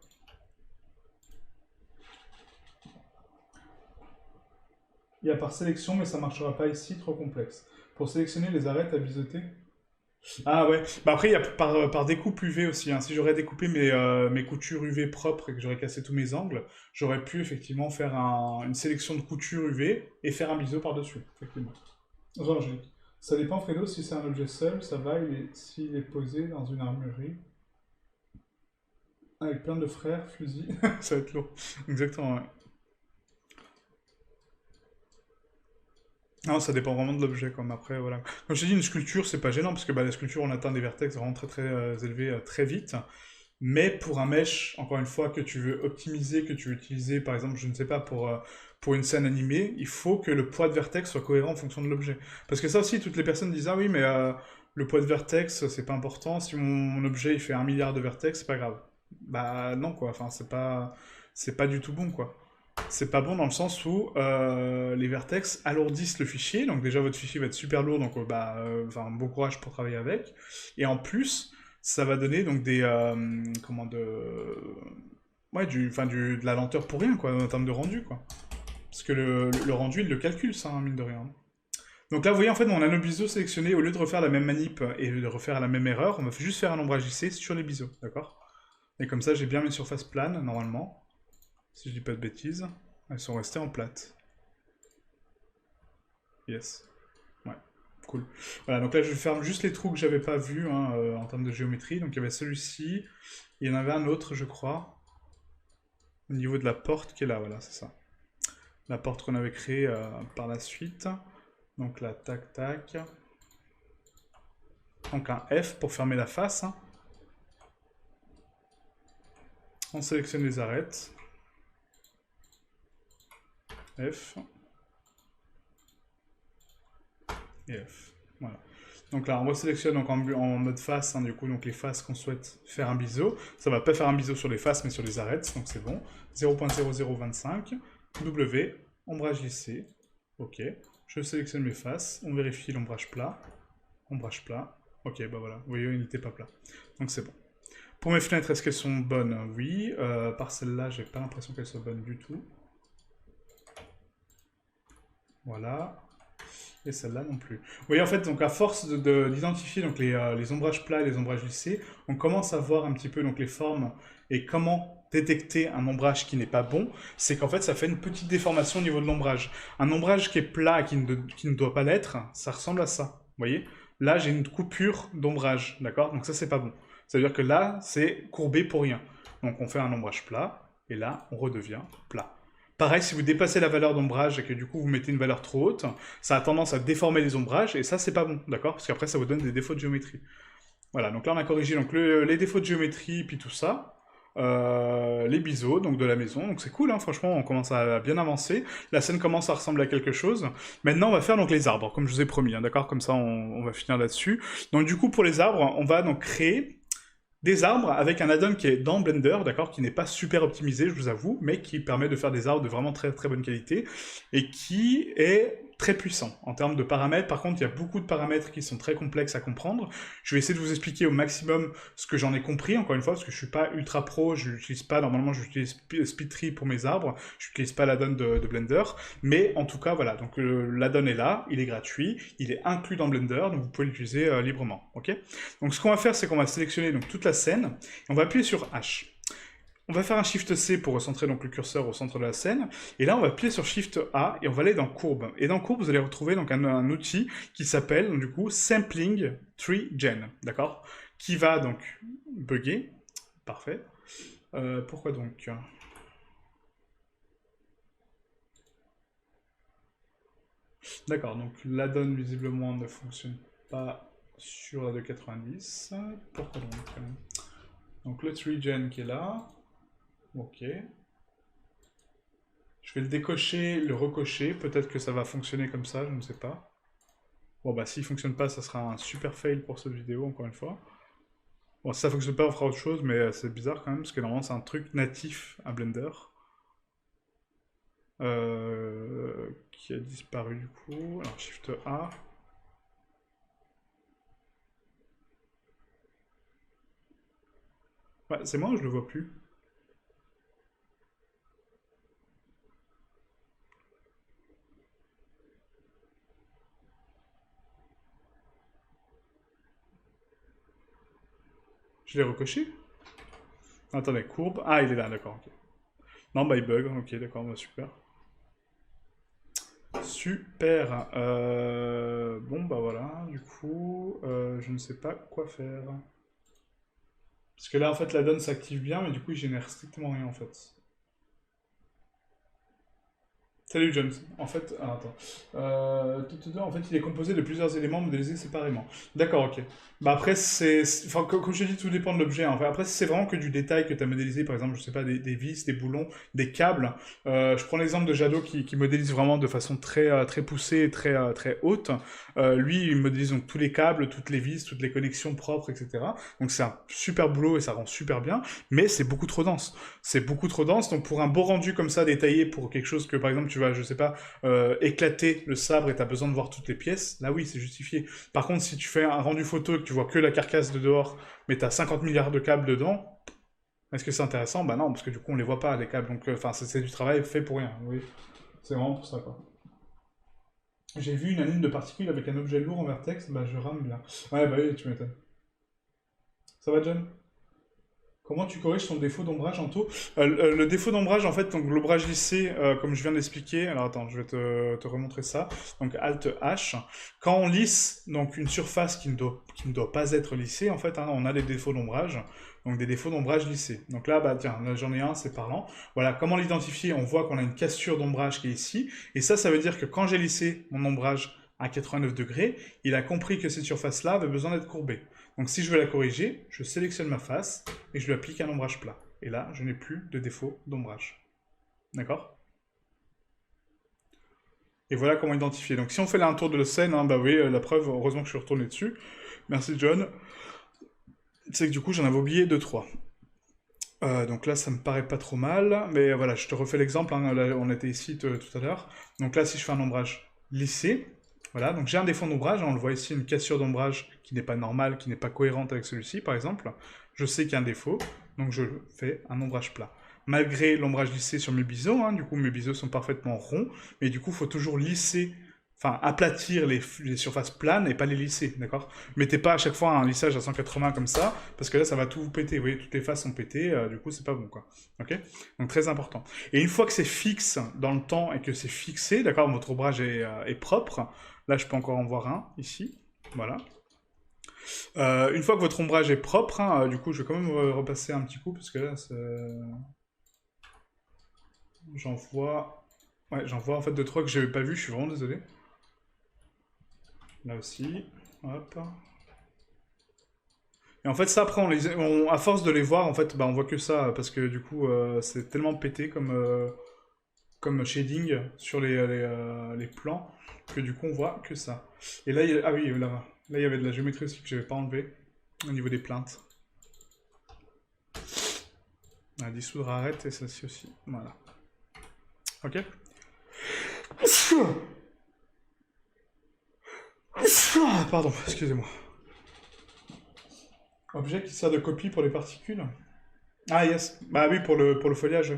Speaker 1: Il y a par sélection, mais ça marchera pas ici, trop complexe. Pour sélectionner les arêtes à biseauter. Ah ouais, bah après il y a par découpe UV aussi. Hein. Si j'aurais découpé mes coutures UV propres et que j'aurais cassé tous mes angles, j'aurais pu effectivement faire une sélection de coutures UV et faire un biseau par-dessus, effectivement. Genre, ça dépend, Fredo, si c'est un objet seul, ça va, s'il est posé dans une armurerie, avec plein de frères, fusils, ça va être lourd. Exactement, ouais. Non, ça dépend vraiment de l'objet, comme après, voilà. Comme je t'ai dit, une sculpture, c'est pas gênant, parce que bah, la sculpture, on atteint des vertex vraiment très très élevés très vite. Mais pour un mesh, encore une fois, que tu veux optimiser, que tu veux utiliser, par exemple, je ne sais pas, pour une scène animée, il faut que le poids de vertex soit cohérent en fonction de l'objet. Parce que ça aussi, toutes les personnes disent, ah oui, mais le poids de vertex, c'est pas important, si mon objet il fait 1 milliard de vertex, c'est pas grave. Bah non, quoi, enfin, c'est pas du tout bon, quoi. C'est pas bon dans le sens où les vertex alourdissent le fichier, donc déjà votre fichier va être super lourd, donc enfin, bon courage pour travailler avec. Et en plus, ça va donner donc des comment ouais de la lenteur pour rien quoi en termes de rendu quoi. Parce que le rendu il le calcule ça hein, mine de rien. Donc là vous voyez en fait mon anneau biseau sélectionné au lieu de refaire la même manip et de refaire la même erreur, on va juste faire un ombrage lissé sur les biseaux, d'accord? Et comme ça j'ai bien mes surfaces planes normalement, si je dis pas de bêtises, elles sont restées en plate. Yes. Ouais, cool. Voilà, donc là je ferme juste les trous que j'avais pas vus hein, en termes de géométrie. Donc il y avait celui-ci, il y en avait un autre je crois, au niveau de la porte qui est là, voilà, c'est ça. La porte qu'on avait créée par la suite. Donc là, tac, tac. Donc un F pour fermer la face. Hein. On sélectionne les arêtes. F. Et F. Voilà. Donc là, on resélectionne donc en mode face, hein, du coup, donc les faces qu'on souhaite faire un biseau. Ça va pas faire un biseau sur les faces, mais sur les arêtes, donc c'est bon. 0.0025, W, ombrage lissé. Ok. Je sélectionne mes faces, on vérifie l'ombrage plat. Ombrage plat. Ok, bah voilà, vous voyez, il n'était pas plat. Donc c'est bon. Pour mes fenêtres, est-ce qu'elles sont bonnes? Oui. Par celle-là, j'ai pas l'impression qu'elles soient bonnes du tout. Voilà. Et celle-là non plus. Vous voyez, en fait, donc à force d'identifier donc les ombrages plats et les ombrages lissés, on commence à voir un petit peu donc les formes et comment détecter un ombrage qui n'est pas bon. C'est qu'en fait, ça fait une petite déformation au niveau de l'ombrage. Un ombrage qui est plat et qui ne doit pas l'être, ça ressemble à ça. Vous voyez? Là, j'ai une coupure d'ombrage, d'accord? Donc ça, c'est pas bon. Ça veut dire que là, c'est courbé pour rien. Donc on fait un ombrage plat, et là, on redevient plat. Pareil, si vous dépassez la valeur d'ombrage et que du coup vous mettez une valeur trop haute, ça a tendance à déformer les ombrages et ça c'est pas bon, d'accord? Parce qu'après ça vous donne des défauts de géométrie. Voilà, donc là on a corrigé donc, les défauts de géométrie puis tout ça. Les biseaux donc de la maison, donc c'est cool, hein, franchement on commence à bien avancer. La scène commence à ressembler à quelque chose. Maintenant on va faire donc les arbres, comme je vous ai promis, hein, d'accord? Comme ça on va finir là-dessus. Donc du coup pour les arbres, on va donc créer des arbres avec un add-on qui est dans Blender, d'accord, qui n'est pas super optimisé, je vous avoue, mais qui permet de faire des arbres de vraiment très très bonne qualité et qui est très puissant en termes de paramètres. Par contre, il y a beaucoup de paramètres qui sont très complexes à comprendre. Je vais essayer de vous expliquer au maximum ce que j'en ai compris, encore une fois, parce que je suis pas ultra pro, je n'utilise pas, normalement j'utilise SpeedTree pour mes arbres, je n'utilise pas l'add-on de Blender, mais en tout cas, voilà, donc l'add-on est là, il est gratuit, il est inclus dans Blender, donc vous pouvez l'utiliser librement, ok? Donc ce qu'on va faire, c'est qu'on va sélectionner donc, toute la scène, et on va appuyer sur H. On va faire un Shift C pour recentrer donc, le curseur au centre de la scène, et là on va appuyer sur Shift A, et on va aller dans Courbe. Et dans Courbe, vous allez retrouver donc, un outil qui s'appelle du coup Sampling Tree Gen, d'accord? Qui va donc bugger, parfait. Pourquoi donc? D'accord, donc l'add-on visiblement ne fonctionne pas sur la 290. Pourquoi donc? Donc le tree gen qui est là. Ok. Je vais le décocher, le recocher. Peut-être que ça va fonctionner comme ça, je ne sais pas. Bon bah s'il fonctionne pas, ça sera un super fail pour cette vidéo, encore une fois. Bon, si ça fonctionne pas, on fera autre chose, mais c'est bizarre quand même, parce que normalement c'est un truc natif à Blender. Qui a disparu du coup. Alors Shift A. Ouais, c'est moi ou je le vois plus? Je l'ai recoché? Attendez, courbe. Ah, il est là, d'accord, ok. Non, bah il bug, ok, d'accord, bah, super. Super. Bon, bah voilà, du coup, je ne sais pas quoi faire. Parce que là, en fait, la donne s'active bien, mais du coup, il génère strictement rien, en fait. Salut James. En fait, attends. En fait, il est composé de plusieurs éléments modélisés séparément. D'accord, ok. Bah après, enfin, comme je t'ai dit, tout dépend de l'objet, hein. Enfin, après, si c'est vraiment que du détail que tu as modélisé, par exemple, je sais pas, des vis, des boulons, des câbles. Je prends l'exemple de Jado qui modélise vraiment de façon très poussée et très haute. Lui, il modélise donc tous les câbles, toutes les vis, toutes les connexions propres, etc. Donc c'est un super boulot et ça rend super bien, mais c'est beaucoup trop dense. C'est beaucoup trop dense, donc pour un beau rendu comme ça, détaillé, pour quelque chose que, par exemple, tu vas, je sais pas, éclater le sabre et tu as besoin de voir toutes les pièces, là oui, c'est justifié. Par contre, si tu fais un rendu photo et que tu vois que la carcasse de dehors, mais tu as 50 milliards de câbles dedans, est-ce que c'est intéressant? Bah non, parce que du coup, on les voit pas, les câbles, donc enfin, c'est du travail fait pour rien, oui. C'est vraiment pour ça, quoi. J'ai vu une anime de particules avec un objet lourd en vertex, bah je rame bien. Ouais, bah oui, tu m'étonnes. Ça va, John? Comment tu corriges ton défaut d'ombrage en taux? Le défaut d'ombrage, en fait, donc l'ombrage lissé, comme je viens de l'expliquer, alors attends, je vais te remontrer ça. Donc Alt H. Quand on lisse donc une surface qui ne doit pas être lissée, en fait, hein, on a des défauts d'ombrage, donc des défauts d'ombrage lissés. Donc là, bah tiens, là j'en ai un, c'est parlant. Voilà, comment l'identifier? On voit qu'on a une cassure d'ombrage qui est ici, et ça veut dire que quand j'ai lissé mon ombrage à 89 degrés, il a compris que cette surface-là avait besoin d'être courbée. Donc si je veux la corriger, je sélectionne ma face et je lui applique un ombrage plat. Et là, je n'ai plus de défaut d'ombrage. D'accord? Et voilà comment identifier. Donc si on fait là un tour de la scène, hein, bah oui, la preuve, heureusement que je suis retourné dessus. Merci John. C'est que du coup, j'en avais oublié 2-3. Donc là, ça me paraît pas trop mal. Mais voilà, je te refais l'exemple, hein, là, on était ici tout à l'heure. Donc là, si je fais un ombrage lissé, voilà, donc j'ai un défaut d'ombrage, hein, on le voit ici, une cassure d'ombrage qui n'est pas normale, qui n'est pas cohérente avec celui-ci, par exemple. Je sais qu'il y a un défaut, donc je fais un ombrage plat. Malgré l'ombrage lissé sur mes biseaux, hein, du coup mes biseaux sont parfaitement ronds, mais du coup il faut toujours lisser, enfin aplatir les surfaces planes et pas les lisser, d'accord? Mettez pas à chaque fois un lissage à 180 comme ça, parce que là ça va tout vous péter, vous voyez, toutes les faces sont pétées, du coup c'est pas bon, quoi. Ok? Donc très important. Et une fois que c'est fixe dans le temps et que c'est fixé, d'accord, votre ombrage est propre, là je peux encore en voir un, ici, voilà. Une fois que votre ombrage est propre, hein, du coup, je vais quand même repasser un petit coup parce que là, j'en vois, ouais, j'en vois en fait deux trois que j'avais pas vu. Je suis vraiment désolé. Là aussi, hop. Et en fait, ça après, à force de les voir, en fait, bah, on voit que ça parce que du coup, c'est tellement pété comme shading sur les plans que du coup, on voit que ça. Et là, ah oui, là, il y avait de la géométrie aussi que j'avais pas enlevé au niveau des plaintes. À dissoudre arrête et celle-ci aussi. Voilà. Ok. Pardon, excusez-moi. Objet qui sert de copie pour les particules. Ah yes. Bah oui, pour le foliage.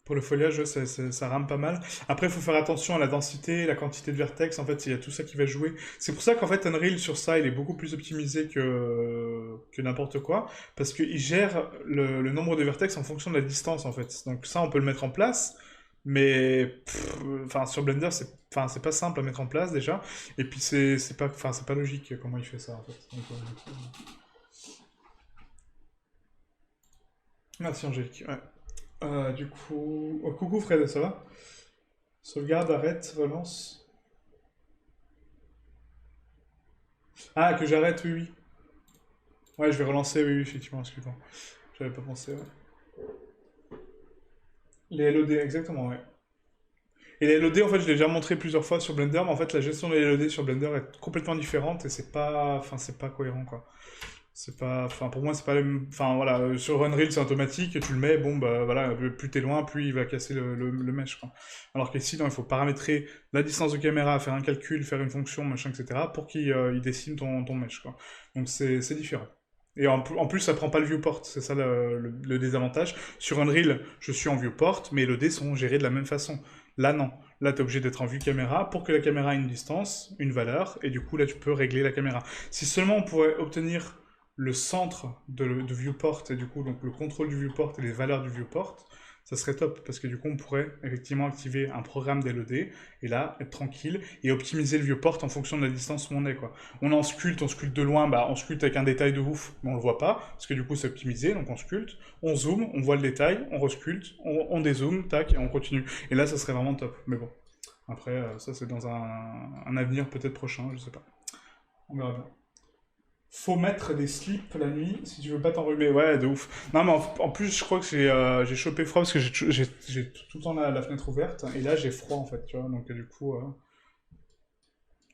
Speaker 1: Pour le foliage, ça rame pas mal. Après, il faut faire attention à la densité, la quantité de vertex. En fait, il y a tout ça qui va jouer. C'est pour ça qu'en fait, Unreal, sur ça, il est beaucoup plus optimisé que n'importe quoi. Parce qu'il gère le nombre de vertex en fonction de la distance, en fait. Donc ça, on peut le mettre en place. Mais enfin, sur Blender, c'est pas simple à mettre en place, déjà. Et puis, c'est pas logique comment il fait ça, en fait. Donc, merci, Angélique. Ouais. Du coup... Oh, coucou Fred, ça va? Sauvegarde, arrête, relance. Ah, que j'arrête, oui, oui. Ouais, je vais relancer, oui, oui, effectivement, excuse-moi. J'avais pas pensé, ouais. Les LOD, exactement, ouais. Et les LOD, en fait, je l'ai déjà montré plusieurs fois sur Blender, mais en fait, la gestion des LOD sur Blender est complètement différente et c'est pas cohérent, quoi. C'est pas, enfin, pour moi, c'est pas enfin, voilà, sur Unreal, c'est automatique, tu le mets, bon, bah, voilà, plus t'es loin, plus il va casser le mesh, quoi. Alors qu'ici, non, il faut paramétrer la distance de caméra, faire un calcul, faire une fonction, machin, etc., pour qu'il il dessine ton mesh, quoi. Donc, c'est différent. Et en plus, ça prend pas le viewport, c'est ça le désavantage. Sur Unreal, je suis en viewport, mais les dés sont gérés de la même façon. Là, non. Là, tu es obligé d'être en vue caméra pour que la caméra ait une distance, une valeur, et du coup, là, tu peux régler la caméra. Si seulement on pourrait obtenir le centre de viewport, et du coup, donc le contrôle du viewport et les valeurs du viewport, ça serait top, parce que du coup, on pourrait effectivement activer un programme d'LED, et là, être tranquille, et optimiser le viewport en fonction de la distance où on est, quoi. On sculpte de loin, bah, on sculpte avec un détail de ouf, mais on le voit pas, parce que du coup, c'est optimisé, donc on sculpte, on zoome, on voit le détail, on resculpte, on dézoome, tac, et on continue. Et là, ça serait vraiment top, mais bon. Après, ça, c'est dans un avenir peut-être prochain, je sais pas. On verra bien. Faut mettre des slips la nuit si tu veux pas t'enrhumer. Ouais, de ouf. Non, mais en plus, je crois que j'ai chopé froid parce que j'ai tout le temps la fenêtre ouverte. Et là, j'ai froid en fait, tu vois. Donc, du coup.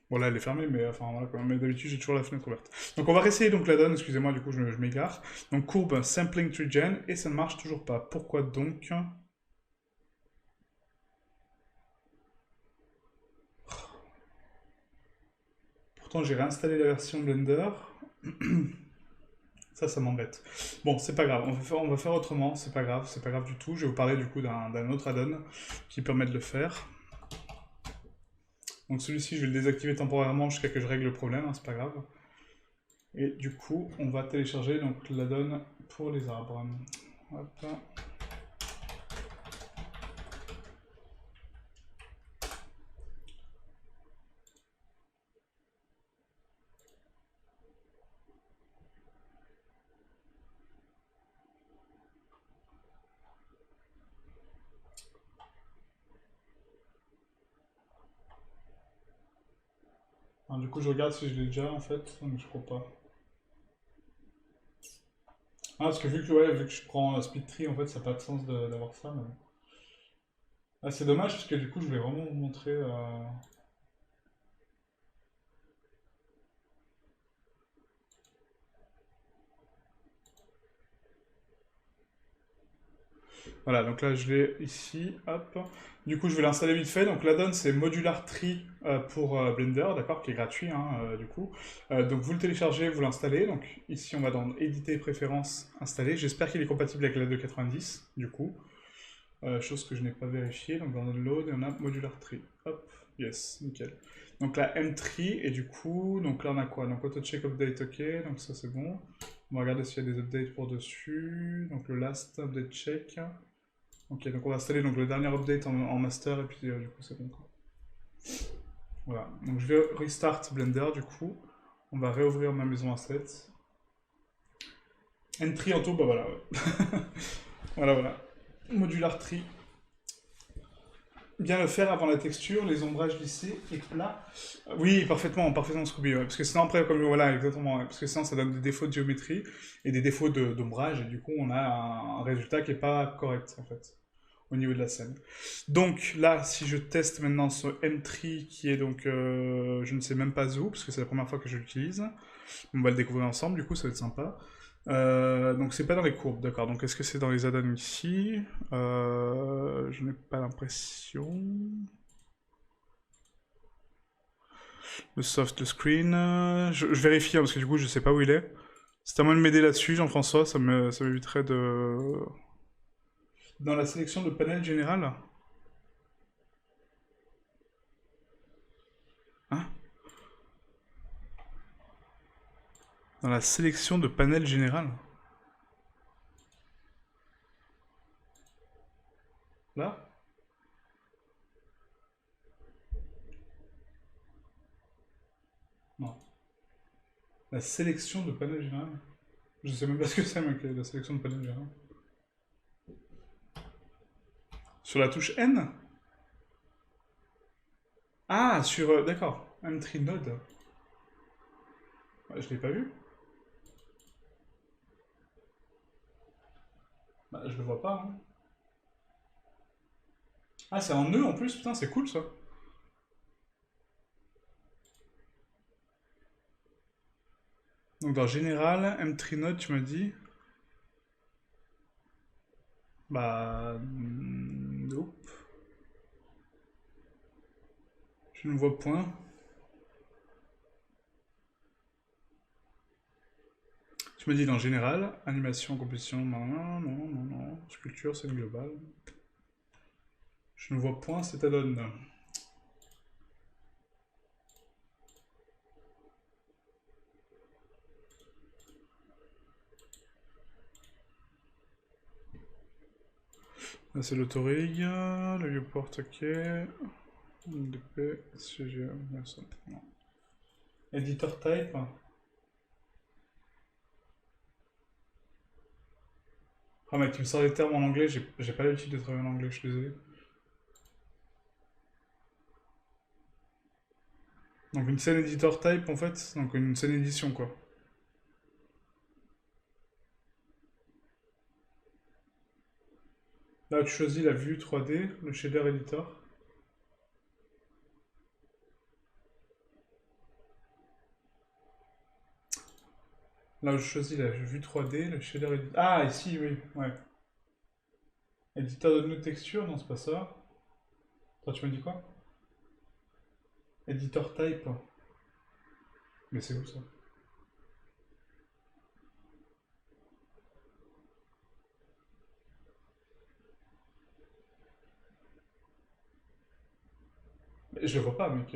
Speaker 1: Bon, là, elle est fermée, mais enfin, voilà quoi. Mais d'habitude, j'ai toujours la fenêtre ouverte. Donc, on va réessayer donc la donne. Excusez-moi, du coup, je m'égare. Donc, courbe sampling tree gen. Et ça ne marche toujours pas. Pourquoi donc? Pourtant, j'ai réinstallé la version Blender. Ça m'embête. Bon, c'est pas grave, on va faire autrement, c'est pas grave du tout. Je vais vous parler du coup d'un autre add-on qui permet de le faire. Donc celui-ci, je vais le désactiver temporairement jusqu'à que je règle le problème, hein, c'est pas grave. Et du coup, on va télécharger donc l'add-on pour les arbres. Hop. Alors, du coup, je regarde si je l'ai déjà en fait, mais je crois pas. Ah, parce que ouais, vu que je prends Speed Tree, en fait, ça n'a pas de sens d'avoir ça. Mais... Ah, c'est dommage parce que du coup, je voulais vraiment vous montrer. Voilà, donc là je l'ai ici, hop. Du coup je vais l'installer vite fait. Donc l'add-on c'est Modular Tree pour Blender, d'accord, qui est gratuit hein, du coup. Donc vous le téléchargez, vous l'installez. Donc ici on va dans Éditer, Préférences, Installer. J'espère qu'il est compatible avec la 290 du coup. Chose que je n'ai pas vérifiée. Donc dans Download, on a Modular Tree. Hop, yes, nickel. Donc là M3 et du coup, donc là on a quoi? Donc Auto Check Update, ok, donc ça c'est bon. On va regarder s'il y a des updates pour dessus. Donc le last update check. Ok, donc on va installer donc, le dernier update en master et puis du coup c'est bon quoi. Voilà, donc je vais restart Blender du coup. On va réouvrir ma maison asset. Entry en tout, bah voilà. Voilà, voilà. Modular tree. Bien le faire avant la texture, les ombrages lissés et plats. Oui, parfaitement, parfaitement Scooby, ouais. Parce que sinon après, comme voilà, exactement, ouais. Parce que sinon ça donne des défauts de géométrie et des défauts d'ombrage et du coup on a un résultat qui est pas correct en fait au niveau de la scène. Donc là, si je teste maintenant ce M3 qui est donc, je ne sais même pas où, parce que c'est la première fois que je l'utilise. On va le découvrir ensemble, du coup ça va être sympa. Donc c'est pas dans les courbes, d'accord. Donc est-ce que c'est dans les add-ons ici? Je n'ai pas l'impression. Le soft, le screen. Je vérifie hein, parce que du coup je sais pas où il est. C'est à moi de m'aider là-dessus, Jean-François, ça m'éviterait de... Dans la sélection de panel général? Hein? Dans la sélection de panel général? Là? Non. La sélection de panel général? Je sais même pas ce que c'est, mec, la sélection de panel général. Sur la touche N? Ah, sur... d'accord. M3 Node. Ouais, je l'ai pas vu. Bah, je le vois pas, hein. Ah, c'est en nœud en plus, putain, c'est cool ça. Donc dans Général, M3 Node, tu m'as dit. Bah... nope. Je ne vois point. Tu m'as dit dans Général, animation, composition, non, non, non, non, non. Sculpture, scène globale. Je ne vois point cet add-on. Là, c'est l'autorig, le viewport, ok. DP, CG, non. Editor type. Ah mec, tu me sors des termes en anglais, j'ai pas l'habitude de travailler en anglais, je suis désolé. Donc une scène editor type en fait, donc une scène édition quoi. Là tu choisis la vue 3D, le shader editor. Là où je choisis la vue 3D, le shader editor. Ah ici oui, ouais. Éditeur de nos textures, non c'est pas ça. Toi tu m'as dit quoi? Editor type. Mais c'est où ça? Je le vois pas mec.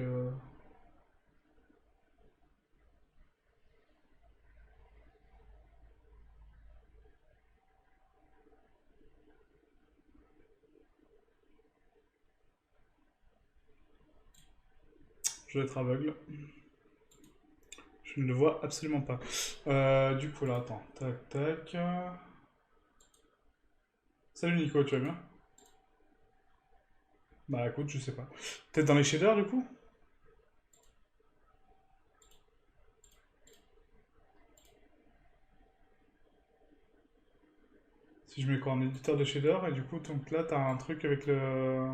Speaker 1: Je dois être aveugle. Je ne le vois absolument pas. Du coup là, attends. Tac tac. Salut Nico, tu vas bien? Bah écoute, je sais pas. Peut-être dans les shaders du coup? Si je mets quoi en éditeur de shader, et du coup, donc là, t'as un truc avec le...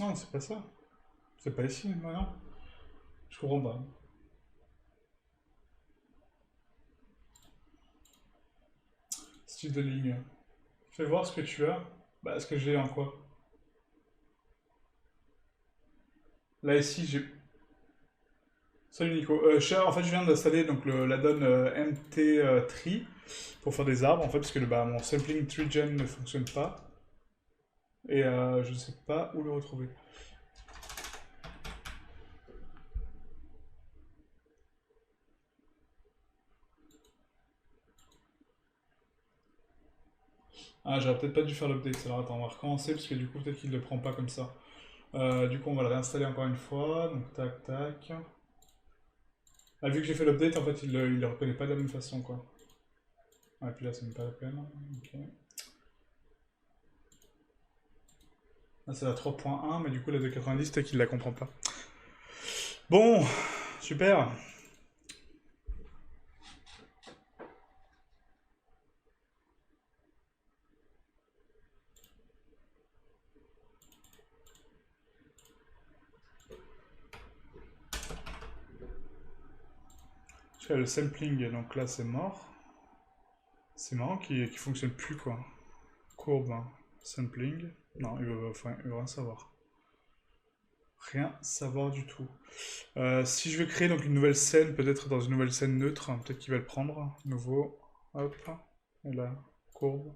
Speaker 1: Non, c'est pas ça. C'est pas ici, maintenant. Je comprends pas. Style de ligne. Fais voir ce que tu as. Bah, ce que j'ai en quoi? Là, ici, j'ai... Salut Nico. En fait, je viens d'installer donc l'addon MT Tree pour faire des arbres, en fait, parce que bah, mon sampling tree gen ne fonctionne pas. Et je sais pas où le retrouver. Ah, j'aurais peut-être pas dû faire l'update. Alors attends, on va recommencer, parce que du coup, peut-être qu'il le prend pas comme ça. Du coup, on va le réinstaller encore une fois. Donc, tac, tac. Ah, vu que j'ai fait l'update, en fait, il le reconnaît pas de la même façon, quoi. Ah, et puis là, c'est même pas la peine. Ok. Là, c'est la 3.1, mais du coup, la 2.90, peut-être qu'il la comprend pas. Bon, super. Je fais le sampling, donc là, c'est mort. C'est marrant qu'il fonctionne plus, quoi. Courbe, hein. Sampling. Non, il veut rien savoir. Rien savoir du tout. Si je vais créer donc une nouvelle scène, peut-être dans une nouvelle scène neutre, hein, peut-être qu'il va le prendre. Nouveau. Hop. Et là, courbe.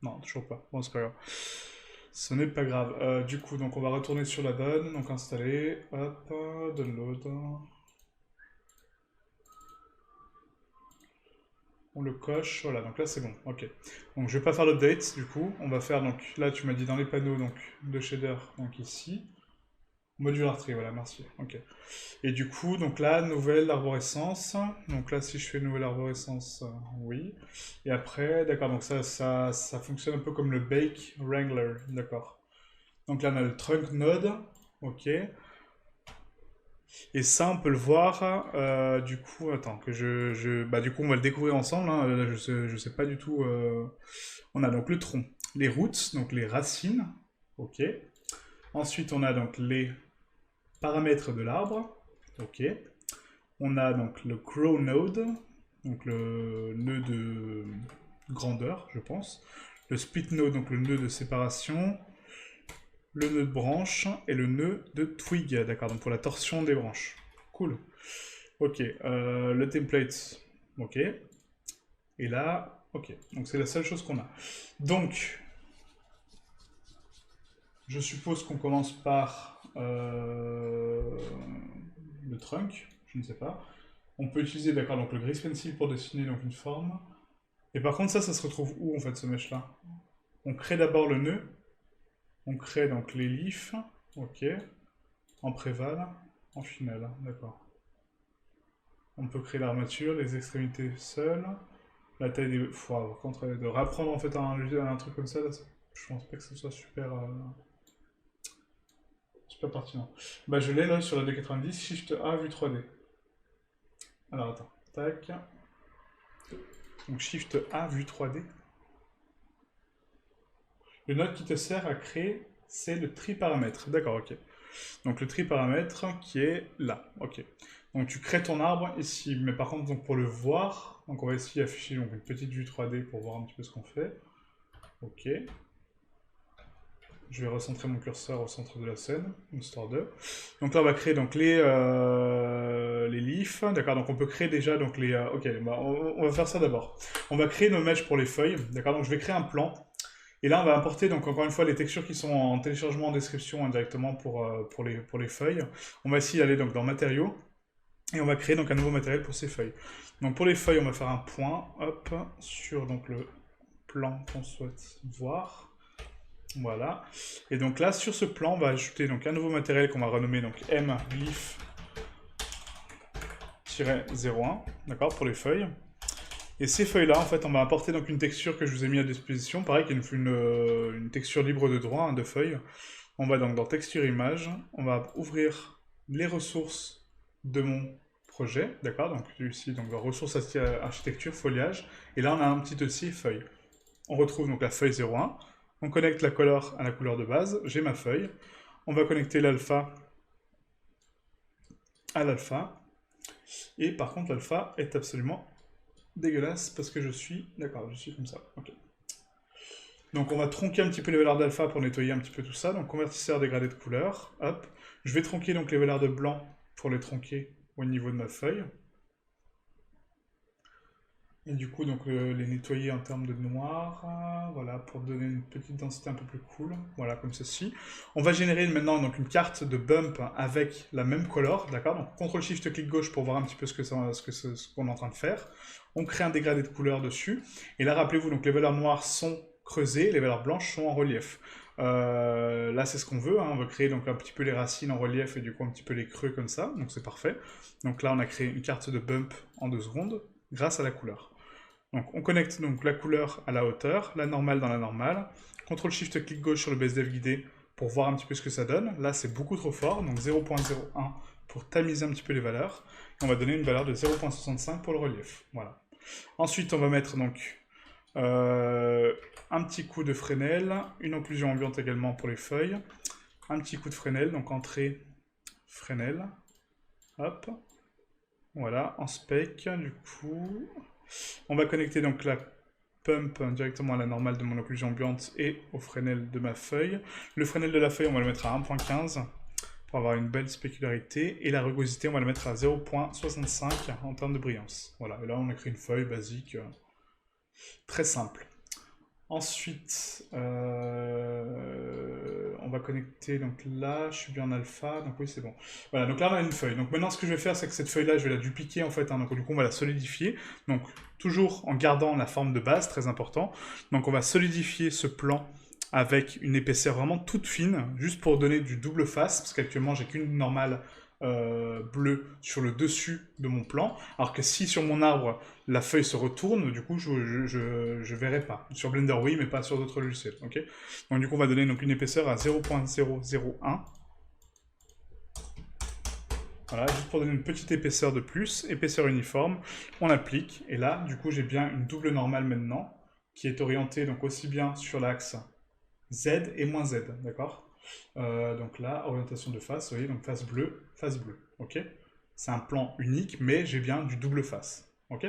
Speaker 1: Non, toujours pas. Bon, c'est pas grave. Ce n'est pas grave. Du coup, donc on va retourner sur la donne, donc installer, hop, download. On le coche, voilà, donc là c'est bon, ok. Donc je vais pas faire l'update, du coup, on va faire, donc là tu m'as dit dans les panneaux, donc de shader, donc ici. Modular tree, voilà, merci, ok. Et du coup, donc là, nouvelle arborescence. Donc là, si je fais nouvelle arborescence, oui. Et après, d'accord, donc ça fonctionne un peu comme le Bake Wrangler, d'accord. Donc là, on a le trunk node, ok. Et ça, on peut le voir, du coup, attends, bah, du coup, on va le découvrir ensemble, hein. Là, je sais pas du tout. On a donc le tronc, les roots, donc les racines, ok. Ensuite, on a donc les paramètres de l'arbre, ok. On a donc le grow node, donc le nœud de grandeur, je pense. Le split node, donc le nœud de séparation. Le nœud de branche et le nœud de twig, d'accord, donc pour la torsion des branches. Cool. Ok, le template, ok. Et là, ok. Donc c'est la seule chose qu'on a. Donc, je suppose qu'on commence par le trunk, je ne sais pas. On peut utiliser, d'accord, donc le grease pencil pour dessiner donc une forme. Et par contre, ça se retrouve où en fait ce mesh-là? On crée d'abord le nœud. On crée donc les leafs. Ok. En préval. En finale, d'accord. On peut créer l'armature, les extrémités seules. La taille des... par contre, de rapprendre en fait un truc comme ça, là, je pense pas que ce soit super, super pertinent. Bah je l'ai là sur la D90, Shift A, vue 3D. Alors attends, tac. Donc Shift A, vue 3D. Le node qui te sert à créer, c'est le tri-paramètre. D'accord, ok. Donc le tri-paramètre qui est là, ok. Donc tu crées ton arbre ici, mais par contre donc pour le voir, donc on va ici afficher donc, une petite vue 3D pour voir un petit peu ce qu'on fait. Ok. Je vais recentrer mon curseur au centre de la scène, histoire de. Donc là on va créer donc les leafs, d'accord. Donc on peut créer déjà donc les. Ok, bah, on va faire ça d'abord. On va créer nos mèches pour les feuilles, d'accord. Donc je vais créer un plan. Et là, on va importer, donc encore une fois, les textures qui sont en téléchargement en description indirectement pour les feuilles. On va ici aller donc dans matériaux, et on va créer donc un nouveau matériel pour ces feuilles. Donc pour les feuilles, on va faire un point, hop, sur donc le plan qu'on souhaite voir. Voilà. Et donc là, sur ce plan, on va ajouter donc un nouveau matériel qu'on va renommer donc mleaf-01, d'accord, pour les feuilles. Et ces feuilles-là, en fait, on va apporter donc une texture que je vous ai mis à disposition, pareil, qui est une texture libre de droit, hein, de feuilles. On va donc dans Texture Image, on va ouvrir les ressources de mon projet, d'accord. Donc ici, donc ressources architecture, foliage, et là on a un petit dossier feuille. On retrouve donc la feuille 01, on connecte la color à la couleur de base, j'ai ma feuille, on va connecter l'alpha à l'alpha, et par contre l'alpha est absolument dégueulasse parce que je suis... D'accord, je suis comme ça. Ok. Donc on va tronquer un petit peu les valeurs d'alpha pour nettoyer un petit peu tout ça. Donc convertisseur dégradé de couleur. Hop. Je vais tronquer donc les valeurs de blanc pour les tronquer au niveau de ma feuille. Et du coup, donc les nettoyer en termes de noir, voilà, pour donner une petite densité un peu plus cool, voilà, comme ceci. On va générer maintenant donc une carte de bump avec la même color, d'accord. Donc CTRL-SHIFT-clic gauche pour voir un petit peu ce qu'on est en train de faire. On crée un dégradé de couleur dessus. Et là, rappelez-vous, donc les valeurs noires sont creusées, les valeurs blanches sont en relief. Là, c'est ce qu'on veut, hein. On veut créer donc un petit peu les racines en relief et du coup un petit peu les creux comme ça, donc c'est parfait. Donc là, on a créé une carte de bump en 2 secondes grâce à la couleur. Donc on connecte donc la couleur à la hauteur, la normale dans la normale. CTRL-SHIFT-clic gauche sur le BSDF guidé pour voir un petit peu ce que ça donne. Là c'est beaucoup trop fort, donc 0.01 pour tamiser un petit peu les valeurs. Et on va donner une valeur de 0.65 pour le relief. Voilà. Ensuite on va mettre donc un petit coup de Fresnel, une occlusion ambiante également pour les feuilles. Un petit coup de Fresnel, donc entrée Fresnel. Hop. Voilà, en spec, du coup... On va connecter donc la pump directement à la normale de mon occlusion ambiante et au Fresnel de ma feuille. Le Fresnel de la feuille, on va le mettre à 1.15 pour avoir une belle spécularité. Et la rugosité, on va le mettre à 0.65 en termes de brillance. Voilà, et là on a créé une feuille basique, très simple. Ensuite, on va connecter, donc là, je suis bien en alpha, donc oui, c'est bon. Voilà, donc là, on a une feuille. Donc maintenant, ce que je vais faire, c'est que cette feuille-là, je vais la dupliquer, en fait, hein, donc du coup, on va la solidifier. Donc, toujours en gardant la forme de base, très important. Donc, on va solidifier ce plan avec une épaisseur vraiment toute fine, juste pour donner du double face, parce qu'actuellement, j'ai qu'une normale bleue sur le dessus de mon plan, alors que si sur mon arbre, la feuille se retourne, du coup, je verrai pas. Sur Blender, oui, mais pas sur d'autres logiciels, ok. Donc, du coup, on va donner donc, une épaisseur à 0.001. Voilà, juste pour donner une petite épaisseur de plus, épaisseur uniforme, on applique, et là, du coup, j'ai bien une double normale maintenant, qui est orientée donc aussi bien sur l'axe Z et moins Z, d'accord. Donc là, orientation de face, vous voyez, donc face bleue, ok. C'est un plan unique, mais j'ai bien du double face, ok.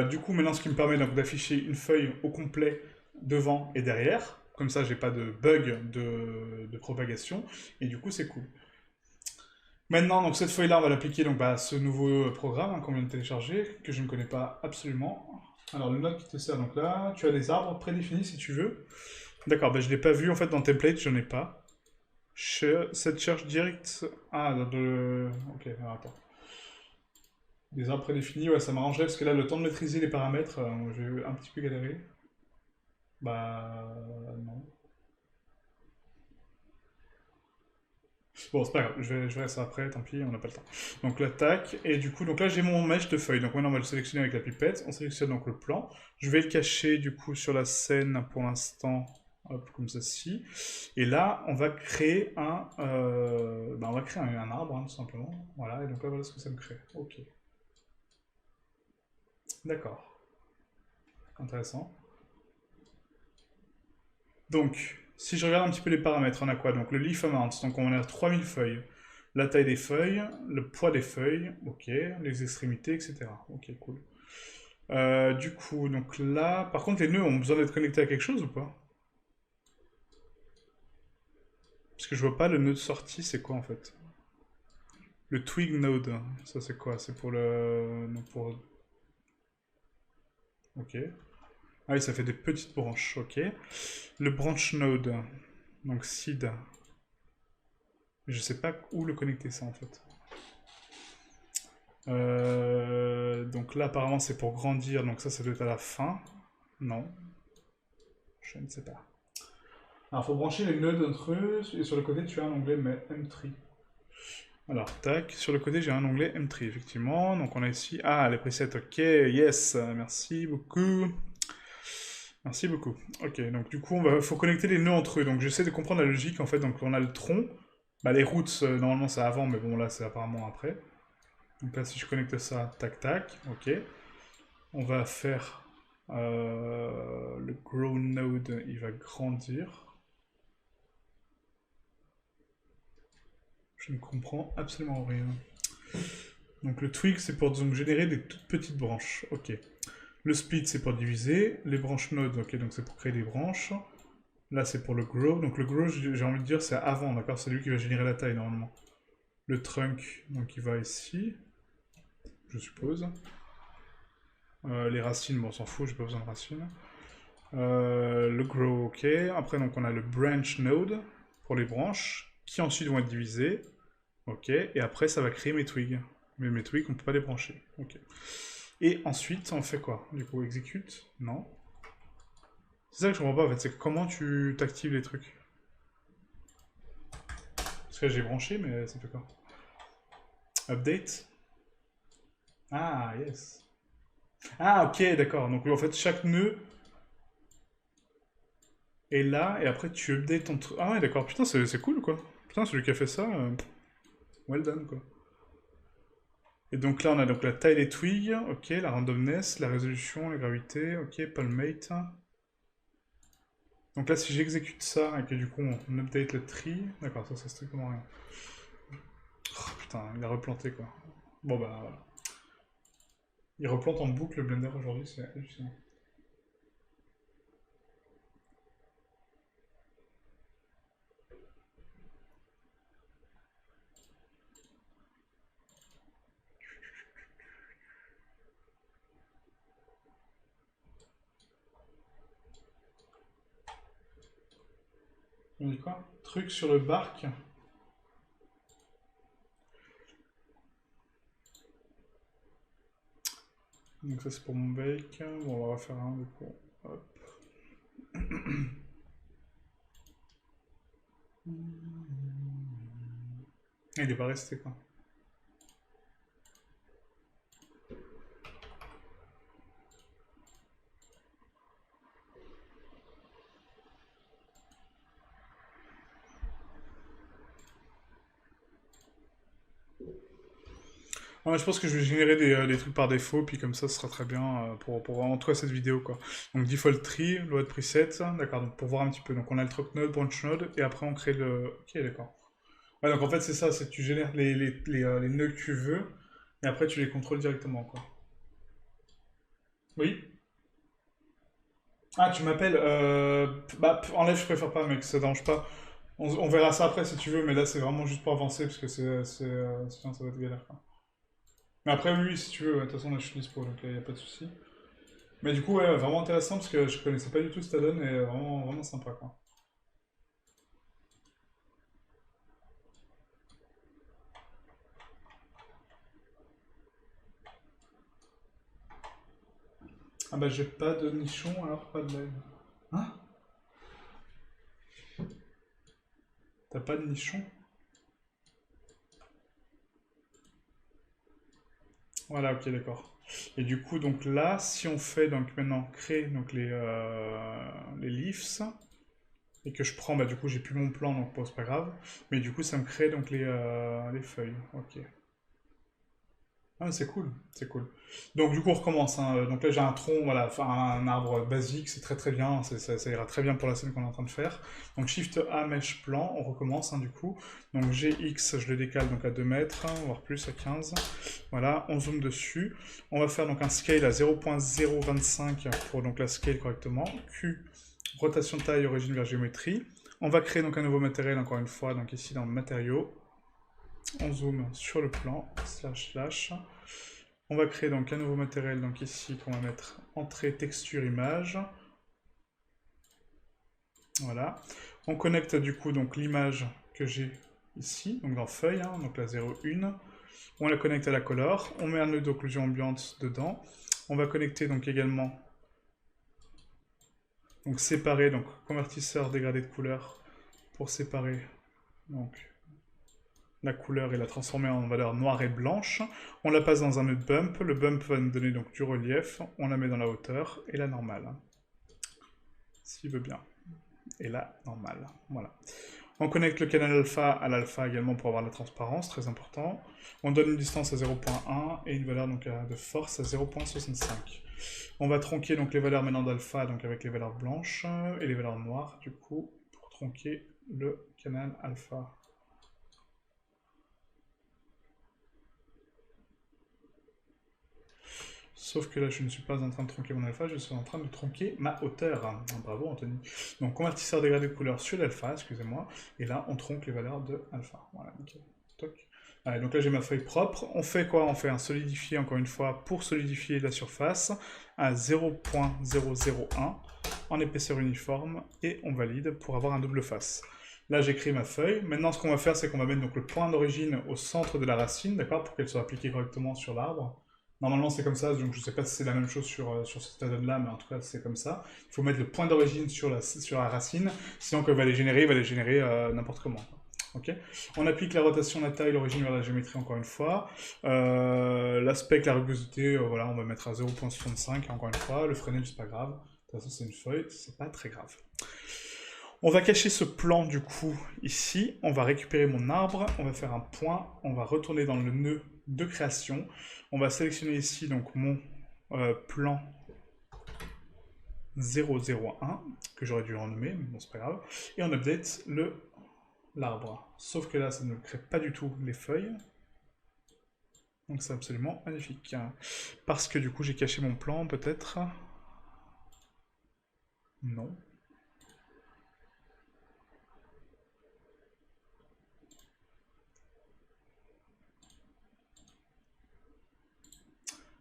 Speaker 1: Du coup, maintenant, ce qui me permet donc d'afficher une feuille au complet devant et derrière, comme ça, j'ai pas de bug de propagation, et du coup, c'est cool. Maintenant, donc cette feuille-là, on va l'appliquer donc à ce nouveau programme qu'on vient de télécharger, que je ne connais pas absolument. Alors, le node qui te sert, donc là, tu as des arbres prédéfinis si tu veux. D'accord, ben je ne l'ai pas vu en fait dans le template, je n'en ai pas. Cette cherche direct. Ah, ok, alors attends. Des arbres prédéfinis, ouais, ça m'arrangerait parce que là, le temps de maîtriser les paramètres, je vais un petit peu galérer. Bah. Non. Bon, c'est pas grave, je verrai ça après, tant pis, on n'a pas le temps. Donc l'attaque, et du coup, donc là j'ai mon mèche de feuilles. Donc maintenant on va le sélectionner avec la pipette. On sélectionne donc le plan. Je vais le cacher du coup sur la scène pour l'instant, hop, comme ceci. Et là, on va créer on va créer un arbre, hein, tout simplement. Voilà, et donc là voilà ce que ça me crée. Ok, d'accord, intéressant. Donc, si je regarde un petit peu les paramètres, on a quoi? Donc le leaf amount, donc on a 3000 feuilles. La taille des feuilles, le poids des feuilles, ok, les extrémités, etc. Ok, cool. Du coup, donc là, par contre, les nœuds ont besoin d'être connectés à quelque chose ou pas? Parce que je vois pas le nœud de sortie, c'est quoi en fait? Le twig node, ça c'est quoi? C'est pour le... non, pour... Ok. Ah oui, ça fait des petites branches, ok. Le branch node, donc seed. Je sais pas où le connecter ça en fait. Donc là, apparemment, c'est pour grandir, donc ça doit être à la fin. Non, je ne sais pas. Alors, il faut brancher les nœuds entre eux, et sur le côté, tu as un onglet M3. Alors, tac, sur le côté, j'ai un onglet M3, effectivement. Donc, on a ici... Ah, les presets, ok, yes, merci beaucoup. Merci beaucoup. Ok, donc du coup, faut connecter les nœuds entre eux. Donc, j'essaie de comprendre la logique, en fait. Donc, on a le tronc. Bah, les routes, normalement, c'est avant, mais bon, là, c'est apparemment après. Donc là, si je connecte ça, tac, tac, ok. On va faire le grow node, il va grandir. Je ne comprends absolument rien. Donc le twig, c'est pour donc, générer des toutes petites branches. Ok. Le split, c'est pour diviser. Les branches nodes, ok, donc c'est pour créer des branches. Là, c'est pour le grow. Donc le grow, j'ai envie de dire, c'est avant, d'accord? C'est lui qui va générer la taille, normalement. Le trunk, donc il va ici, je suppose. Les racines, bon, on s'en fout, j'ai pas besoin de racines. Le grow, ok. Après, donc, on a le branch node pour les branches, qui ensuite vont être divisées. Ok. Et après, ça va créer mes twigs. Mais mes twigs, on peut pas les brancher. Ok. Et ensuite, on fait quoi? Du coup, exécute? Non. C'est ça que je comprends pas, en fait. C'est comment tu t'actives les trucs. Parce que là, j'ai branché, mais ça fait quoi? Update? Ah, yes. Ah, ok, d'accord. Donc, en fait, chaque nœud est là, et après, tu updates ton truc. Ah ouais, d'accord. Putain, c'est cool, quoi. Putain, celui qui a fait ça, well done, quoi. Et donc là, on a donc la taille des twigs, ok, la randomness, la résolution, la gravité, ok, palmate. Donc là, si j'exécute ça et que du coup on update le tree, d'accord, ça c'est strictement rien. Oh, putain, il a replanté quoi. Bon bah voilà. Il replante en boucle le Blender aujourd'hui, c'est hallucinant. On dit quoi? Truc sur le bark. Donc ça c'est pour mon bake. Bon, on va refaire un du coup. Hop. Ah, il est pas resté quoi. Ah, je pense que je vais générer des trucs par défaut, puis comme ça, ce sera très bien pour en tout cas cette vidéo, quoi. Donc default tree, load preset, d'accord, donc pour voir un petit peu. Donc on a le truck node, branch node, et après on crée le... Ok, d'accord. Ouais, donc en fait c'est ça, c'est que tu génères les nœuds que tu veux, et après tu les contrôles directement, quoi. Oui? Ah, tu m'appelles bah, enlève, je préfère pas, mec, ça dérange pas. On verra ça après si tu veux, mais là c'est vraiment juste pour avancer, parce que sinon ça va être galère, quoi. Mais après, oui, si tu veux, ouais, de toute façon là je suis dispo, donc il n'y a pas de souci. Mais du coup, ouais, vraiment intéressant parce que je connaissais pas du tout cette add-on et vraiment, vraiment sympa quoi. Ah bah j'ai pas de nichon, alors pas de live. Hein? T'as pas de nichon? Voilà, ok, d'accord. Et du coup, donc là, si on fait donc maintenant créer donc les leaves, et que je prends, bah du coup j'ai plus mon plan, donc bon, c'est pas grave. Mais du coup ça me crée donc les feuilles. Ok. Ah, c'est cool, c'est cool. Donc du coup on recommence, hein. Donc là j'ai un tronc, voilà, enfin un arbre basique, c'est très très bien, ça ira très bien pour la scène qu'on est en train de faire. Donc Shift A, Mesh Plan, on recommence, hein, du coup. Donc GX, je le décale donc à 2 mètres, hein, voire plus, à 15. Voilà, on zoome dessus. On va faire donc un scale à 0.025 pour donc la scale correctement. Q, rotation de taille, origine vers géométrie. On va créer donc un nouveau matériel, encore une fois, donc ici dans matériaux. On zoome sur le plan, slash slash. On va créer donc un nouveau matériel, donc ici qu'on va mettre entrée, texture, image. Voilà. On connecte du coup donc l'image que j'ai ici, donc dans feuille, hein, donc la 0,1. On la connecte à la color. On met un nœud d'occlusion ambiante dedans. On va connecter donc également, donc séparer, donc convertisseur dégradé de couleur pour séparer donc la couleur et la transformer en valeur noire et blanche. On la passe dans un nœud bump. Le bump va nous donner donc du relief. On la met dans la hauteur et la normale, s'il veut bien. Et la normale, voilà. On connecte le canal alpha à l'alpha également pour avoir la transparence, très important. On donne une distance à 0.1 et une valeur donc de force à 0.65. On va tronquer donc les valeurs maintenant d'alpha donc avec les valeurs blanches et les valeurs noires du coup pour tronquer le canal alpha. Sauf que là, je ne suis pas en train de tronquer mon alpha, je suis en train de tronquer ma hauteur. Ah, bravo, Anthony. Donc, convertisseur dégradé de couleur sur l'alpha, excusez-moi. Et là, on tronque les valeurs de alpha. Voilà, nickel. Toc. Allez, donc là, j'ai ma feuille propre. On fait quoi? On fait un solidifié, encore une fois, pour solidifier la surface à 0.001 en épaisseur uniforme. Et on valide pour avoir un double face. Là, j'écris ma feuille. Maintenant, ce qu'on va faire, c'est qu'on va mettre donc, le point d'origine au centre de la racine, d'accord, pour qu'elle soit appliquée correctement sur l'arbre. Normalement, c'est comme ça, donc je ne sais pas si c'est la même chose sur cette add-on-là, mais en tout cas, c'est comme ça. Il faut mettre le point d'origine sur la racine, sinon quand il va les générer n'importe comment. Ok. On applique la rotation de la taille, l'origine vers la géométrie, encore une fois. L'aspect, la rugosité, voilà, on va mettre à 0.65, encore une fois. Le Fresnel, c'est pas grave. De toute façon, c'est une feuille, c'est pas très grave. On va cacher ce plan du coup ici, on va récupérer mon arbre, on va faire un point, on va retourner dans le nœud de création, on va sélectionner ici donc mon plan 001, que j'aurais dû renommer, mais bon c'est pas grave, et on update l'arbre. Sauf que là ça ne crée pas du tout les feuilles, donc c'est absolument magnifique. Parce que du coup j'ai caché mon plan peut-être. Non.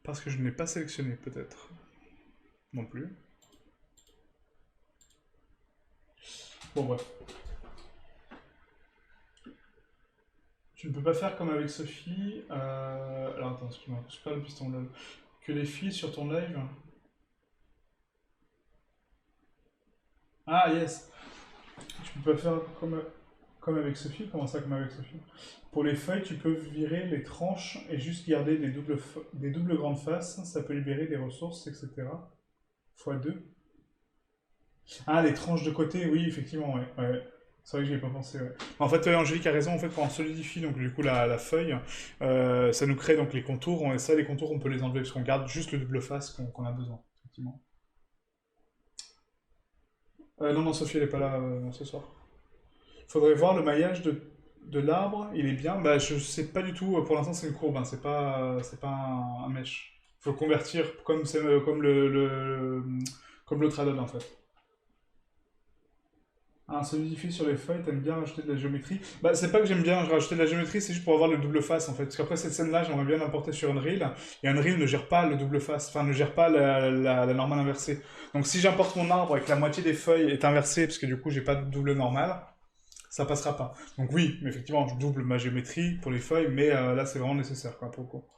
Speaker 1: Parce que je ne l'ai pas sélectionné, peut-être. Non plus. Bon, bref. Tu ne peux pas faire comme avec Sophie. Alors, attends, excuse-moi, je pas le piston live. Que les filles sur ton live. Ah, yes. Tu peux pas faire comme avec Sophie. Comment ça, comme avec Sophie? Pour les feuilles, tu peux virer les tranches et juste garder des doubles grandes faces. Ça peut libérer des ressources, etc. x2. Ah, les tranches de côté, oui, effectivement, ouais. Ouais. C'est vrai que j'y ai pas pensé, ouais. En fait, Angélique a raison, en fait, quand on solidifie donc, du coup, la feuille, ça nous crée donc les contours, et ça, les contours, on peut les enlever, parce qu'on garde juste le double face qu'on a besoin, effectivement. Non, non, Sophie, elle est pas là ce soir. Faudrait voir le maillage de l'arbre, il est bien. Bah, je sais pas du tout, pour l'instant, c'est une courbe, hein, c'est pas un mesh. Faut le convertir comme, comme comme l'autre add-on, en fait. Un solidifié sur les feuilles, t'aimes bien rajouter de la géométrie? Bah, c'est pas que j'aime bien rajouter de la géométrie, c'est juste pour avoir le double face en fait. Parce qu'après cette scène-là, j'aimerais bien l'importer sur Unreal. Et Unreal ne gère pas le double face, enfin ne gère pas la normale inversée. Donc si j'importe mon arbre et que la moitié des feuilles est inversée, parce que du coup j'ai pas de double normal, ça passera pas. Donc oui, mais effectivement, je double ma géométrie pour les feuilles, mais là c'est vraiment nécessaire quoi, pour le coup.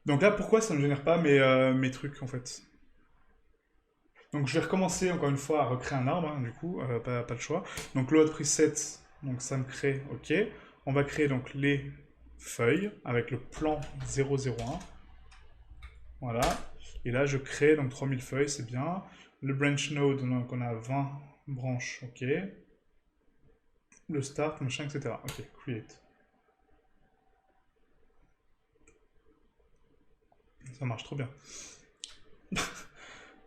Speaker 1: Donc là, pourquoi ça ne me génère pas mes trucs, en fait? Donc je vais recommencer encore une fois à recréer un arbre, hein, du coup, pas le choix. Donc load preset, donc ça me crée, ok. On va créer donc les feuilles avec le plan 001. Voilà. Et là, je crée donc 3000 feuilles, c'est bien. Le branch node, donc on a 20 branches, ok. Le start, machin, etc. Ok, create. Ça marche trop bien.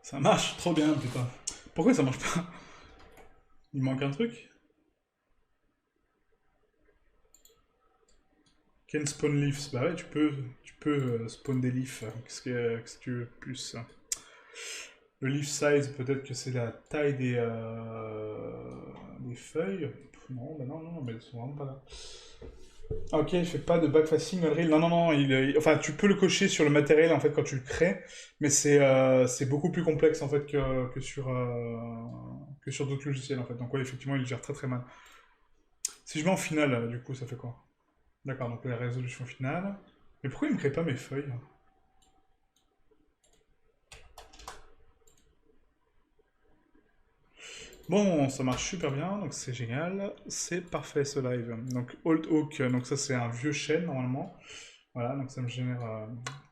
Speaker 1: Ça marche trop bien, putain. Pourquoi ça marche pas? Il manque un truc? Can spawn leaves? Bah ouais, tu peux spawn des leaves. Qu'est-ce que tu veux de plus? Le leaf size, peut-être que c'est la taille des feuilles. Non, bah non, non, mais elles sont vraiment pas là. Ah, ok, il fait pas de backfacing Unreal. Non, non, non. Enfin, tu peux le cocher sur le matériel en fait quand tu le crées, mais c'est beaucoup plus complexe en fait que sur d'autres logiciels en fait. Donc ouais, effectivement, il gère très très mal. Si je mets en finale, du coup, ça fait quoi? D'accord, donc la résolution finale. Mais pourquoi il me crée pas mes feuilles? Bon, ça marche super bien, donc c'est génial. C'est parfait ce live. Donc Old Oak, donc ça c'est un vieux chêne normalement. Voilà, donc ça me génère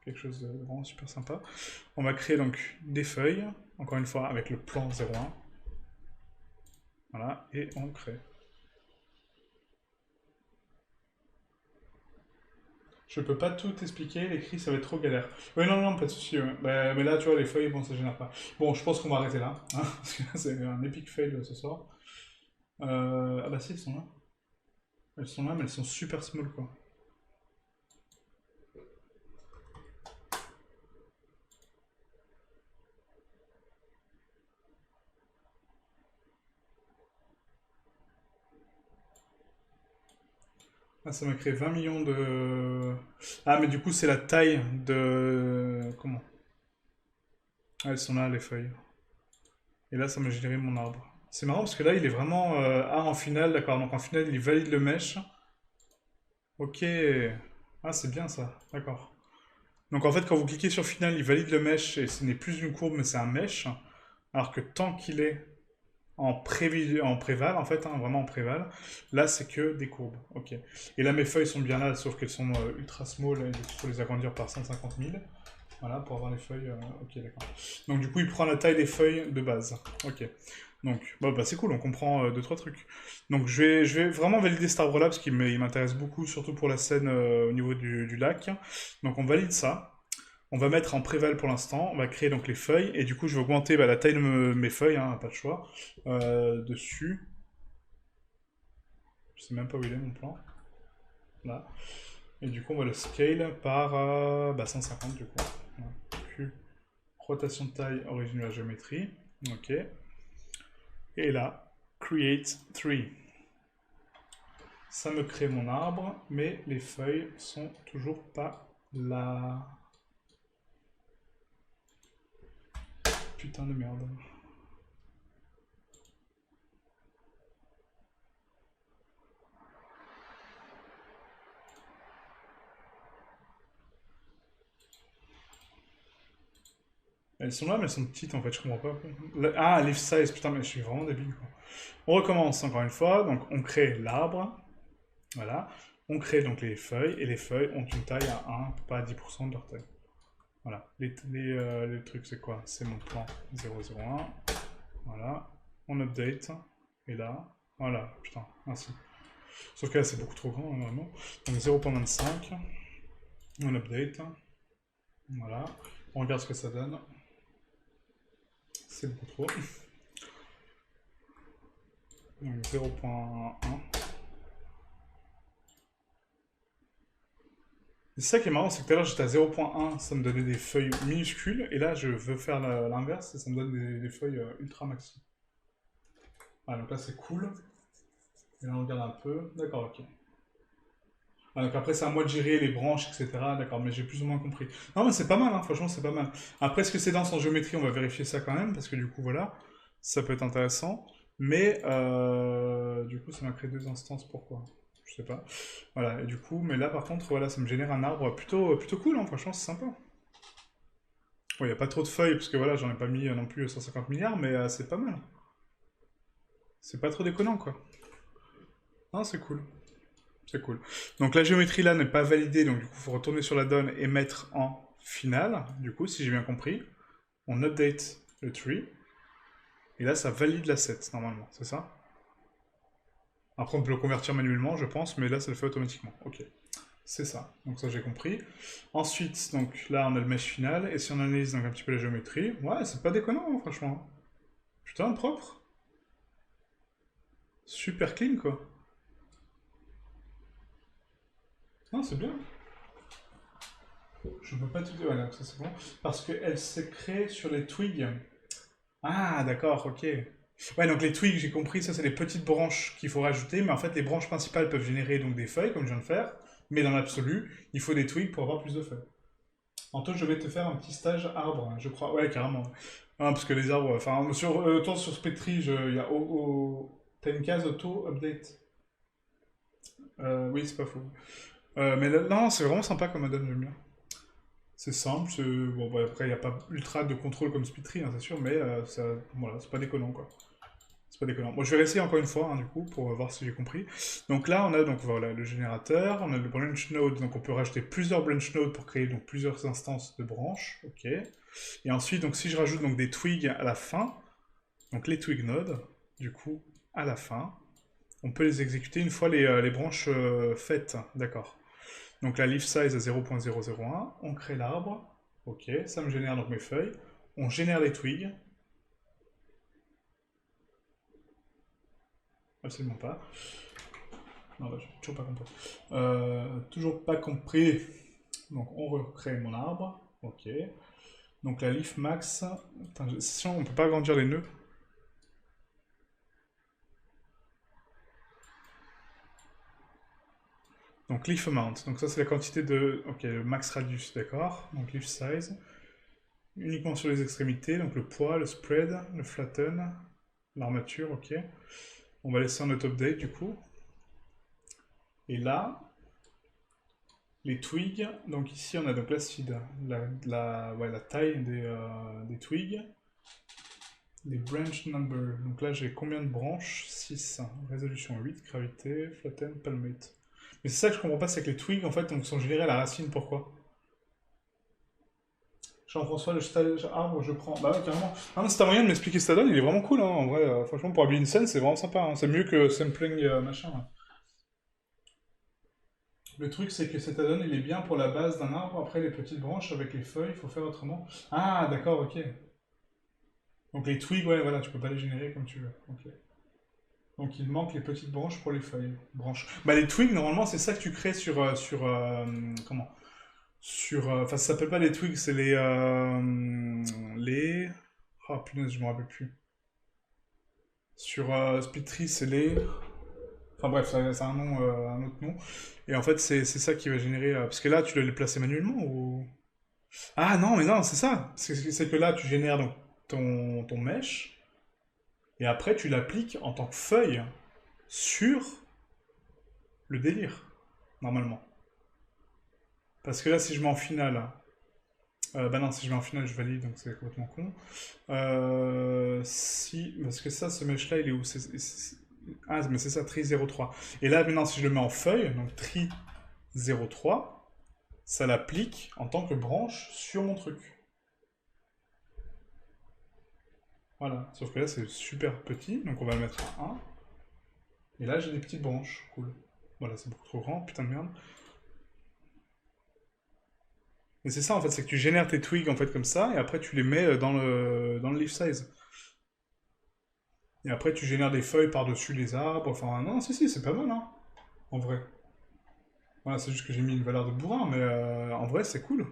Speaker 1: quelque chose de vraiment super sympa. On va créer donc des feuilles, encore une fois avec le plan 01. Voilà, et on crée. Je peux pas tout expliquer, l'écrit ça va être trop galère. Oui, non, non, pas de souci. Ouais. Bah, mais là, tu vois, les feuilles, bon, ça génère pas. Bon, je pense qu'on va arrêter là, hein, parce que là, c'est un épic fail ce soir. Ah bah si, elles sont là. Elles sont là, mais elles sont super small, quoi. Ah, ça m'a créé 20 millions de... Ah, mais du coup, c'est la taille de... Comment? Ah, elles sont là, les feuilles. Et là, ça m'a généré mon arbre. C'est marrant parce que là, il est vraiment... Ah, en finale, d'accord. Donc en finale, il valide le mesh. Ok. Ah, c'est bien ça. D'accord. Donc en fait, quand vous cliquez sur finale, il valide le mesh et ce n'est plus une courbe, mais c'est un mesh. Alors que tant qu'il est en préval, en fait, hein, vraiment en préval, là, c'est que des courbes. Ok. Et là, mes feuilles sont bien là, sauf qu'elles sont ultra small et il faut les agrandir par 150 000. Voilà, pour avoir les feuilles. Ok, d'accord. Donc du coup, il prend la taille des feuilles de base. Ok. Donc, bah, c'est cool, on comprend deux, trois trucs. Donc je vais vraiment valider cet arbre-là, parce qu'il m'intéresse beaucoup, surtout pour la scène au niveau du lac. Donc on valide ça. On va mettre en préval pour l'instant, on va créer donc les feuilles, et du coup je vais augmenter la taille de mes feuilles, hein, pas de choix, dessus. Je sais même pas où il est mon plan. Là. Et du coup on va le scale par 150 du coup. Voilà. Puis, rotation de taille, origine de la géométrie. Ok. Et là, create 3. Ça me crée mon arbre, mais les feuilles sont toujours pas là. Putain de merde. Elles sont là, mais elles sont petites en fait, je comprends pas. Ah, leaf size, putain, mais je suis vraiment débile quoi. On recommence encore une fois, donc on crée l'arbre, voilà. On crée donc les feuilles, et les feuilles ont une taille à 1, pas à 10% de leur taille. Voilà. Les trucs, c'est quoi? C'est mon plan 001. Voilà. On update. Et là, voilà, putain, merci. Sauf que là, c'est beaucoup trop grand, normalement. Donc 0.25. On update. Voilà. On regarde ce que ça donne. C'est beaucoup trop. Donc 0.1. C'est ça qui est marrant, c'est que tout à l'heure j'étais à 0.1, ça me donnait des feuilles minuscules, et là je veux faire l'inverse et ça me donne des feuilles ultra maxi. Ah, donc là c'est cool. Et là on regarde un peu. D'accord, ok. Ah, donc après c'est à moi de gérer les branches, etc. D'accord, mais j'ai plus ou moins compris. Non, mais c'est pas mal, hein, franchement c'est pas mal. Après, est-ce que c'est dense en géométrie? On va vérifier ça quand même, parce que du coup voilà, ça peut être intéressant. Mais du coup ça m'a créé deux instances, pourquoi? Je sais pas. Voilà, et du coup, mais là par contre, voilà, ça me génère un arbre plutôt cool, hein, franchement c'est sympa. Bon, il n'y a pas trop de feuilles, parce que voilà, j'en ai pas mis non plus 150 milliards, mais c'est pas mal. C'est pas trop déconnant, quoi. Non, c'est cool. C'est cool. Donc la géométrie là n'est pas validée, donc du coup, il faut retourner sur la donne et mettre en finale, du coup, si j'ai bien compris. On update le tree, et là, ça valide l'asset, normalement, c'est ça? Après, on peut le convertir manuellement, je pense, mais là, ça le fait automatiquement. Ok, c'est ça. Donc ça, j'ai compris. Ensuite, donc là, on a le mesh final, et si on analyse donc un petit peu la géométrie, ouais, c'est pas déconnant, hein, franchement. Putain, propre. Super clean, quoi. Non, c'est bien. Je peux pas tout dire, ouais, donc ça c'est bon. Parce qu'elle s'est créée sur les twigs. Ah, d'accord, ok. Ouais, donc les twigs, j'ai compris, ça c'est les petites branches qu'il faut rajouter, mais en fait les branches principales peuvent générer donc des feuilles, comme je viens de faire, mais dans l'absolu, il faut des twigs pour avoir plus de feuilles. Antoine, je vais te faire un petit stage arbre, hein, je crois. Ouais, carrément. Ah, parce que les arbres, enfin, autant sur Spectry, il y a t'as une case auto-update. Oui, c'est pas faux. Mais là, non, c'est vraiment sympa comme add-on, j'aime bien. C'est simple, bon, bah, après il n'y a pas ultra de contrôle comme Spitry, hein, c'est sûr, mais voilà, c'est pas déconnant quoi. C'est pas déconnant. Bon, je vais réessayer encore une fois, hein, du coup, pour voir si j'ai compris. Donc là, on a donc voilà le générateur, on a le branch node, donc on peut rajouter plusieurs branch nodes pour créer donc plusieurs instances de branches, ok. Et ensuite, donc si je rajoute donc des twigs à la fin, donc les twig nodes, du coup, à la fin, on peut les exécuter une fois les branches faites, d'accord. Donc la leaf size à 0.001, on crée l'arbre, ok, ça me génère donc mes feuilles, on génère les twigs, absolument pas, non, bah, j'ai toujours pas compris. Toujours pas compris, donc on recrée mon arbre, ok, donc la leaf max, attends, si on peut pas agrandir les nœuds, donc leaf amount, donc ça c'est la quantité de, ok, le max radius, d'accord, donc leaf size, uniquement sur les extrémités, donc le poids, le spread, le flatten, l'armature, ok. On va laisser en auto-update du coup. Et là, les twigs, donc ici on a donc l'acide, ouais, la taille des twigs, les branch number. Donc là j'ai combien de branches? 6. Résolution 8, gravité, flatten, palmate. Mais c'est ça que je comprends pas, c'est que les twigs en fait donc, sont générés à la racine, pourquoi? Jean-François, le stage arbre, je prends. Bah ouais, carrément. Ah non, c'est un moyen de m'expliquer ce donne, il est vraiment cool, hein, en vrai. Franchement, pour habiller une scène, c'est vraiment sympa, hein. C'est mieux que sampling machin, hein. Le truc, c'est que cet add-on, il est bien pour la base d'un arbre. Après, les petites branches avec les feuilles, il faut faire autrement. Ah, d'accord, ok. Donc les twigs, ouais, voilà, tu peux pas les générer comme tu veux. Ok. Donc il manque les petites branches pour les feuilles. Branches. Bah les twigs, normalement, c'est ça que tu crées comment? Enfin, ça s'appelle pas les twigs, c'est les. Oh punaise, je me rappelle plus. Sur Spittry, c'est les. Enfin bref, ça a un autre nom. Et en fait, c'est ça qui va générer. Parce que là, tu dois les placer manuellement ou. Ah non, mais non, c'est ça. C'est que là, tu génères donc ton mesh, et après, tu l'appliques en tant que feuille sur le délire, normalement. Parce que là, si je mets en finale, bah non, si je mets en finale, je valide, donc c'est complètement con. Si, parce que ça, ce mesh-là, il est où? Ah, mais c'est ça, tri 03. Et là, maintenant, si je le mets en feuille, donc tri 03, ça l'applique en tant que branche sur mon truc. Voilà, sauf que là, c'est super petit, donc on va le mettre à 1. Et là, j'ai des petites branches, cool. Voilà, c'est beaucoup trop grand, putain de merde. Mais c'est ça, en fait, c'est que tu génères tes twigs, en fait, comme ça, et après, tu les mets dans le leaf size. Et après, tu génères des feuilles par-dessus les arbres. Enfin, non, si, c'est pas mal, hein, en vrai. Voilà, c'est juste que j'ai mis une valeur de bourrin, mais en vrai, c'est cool.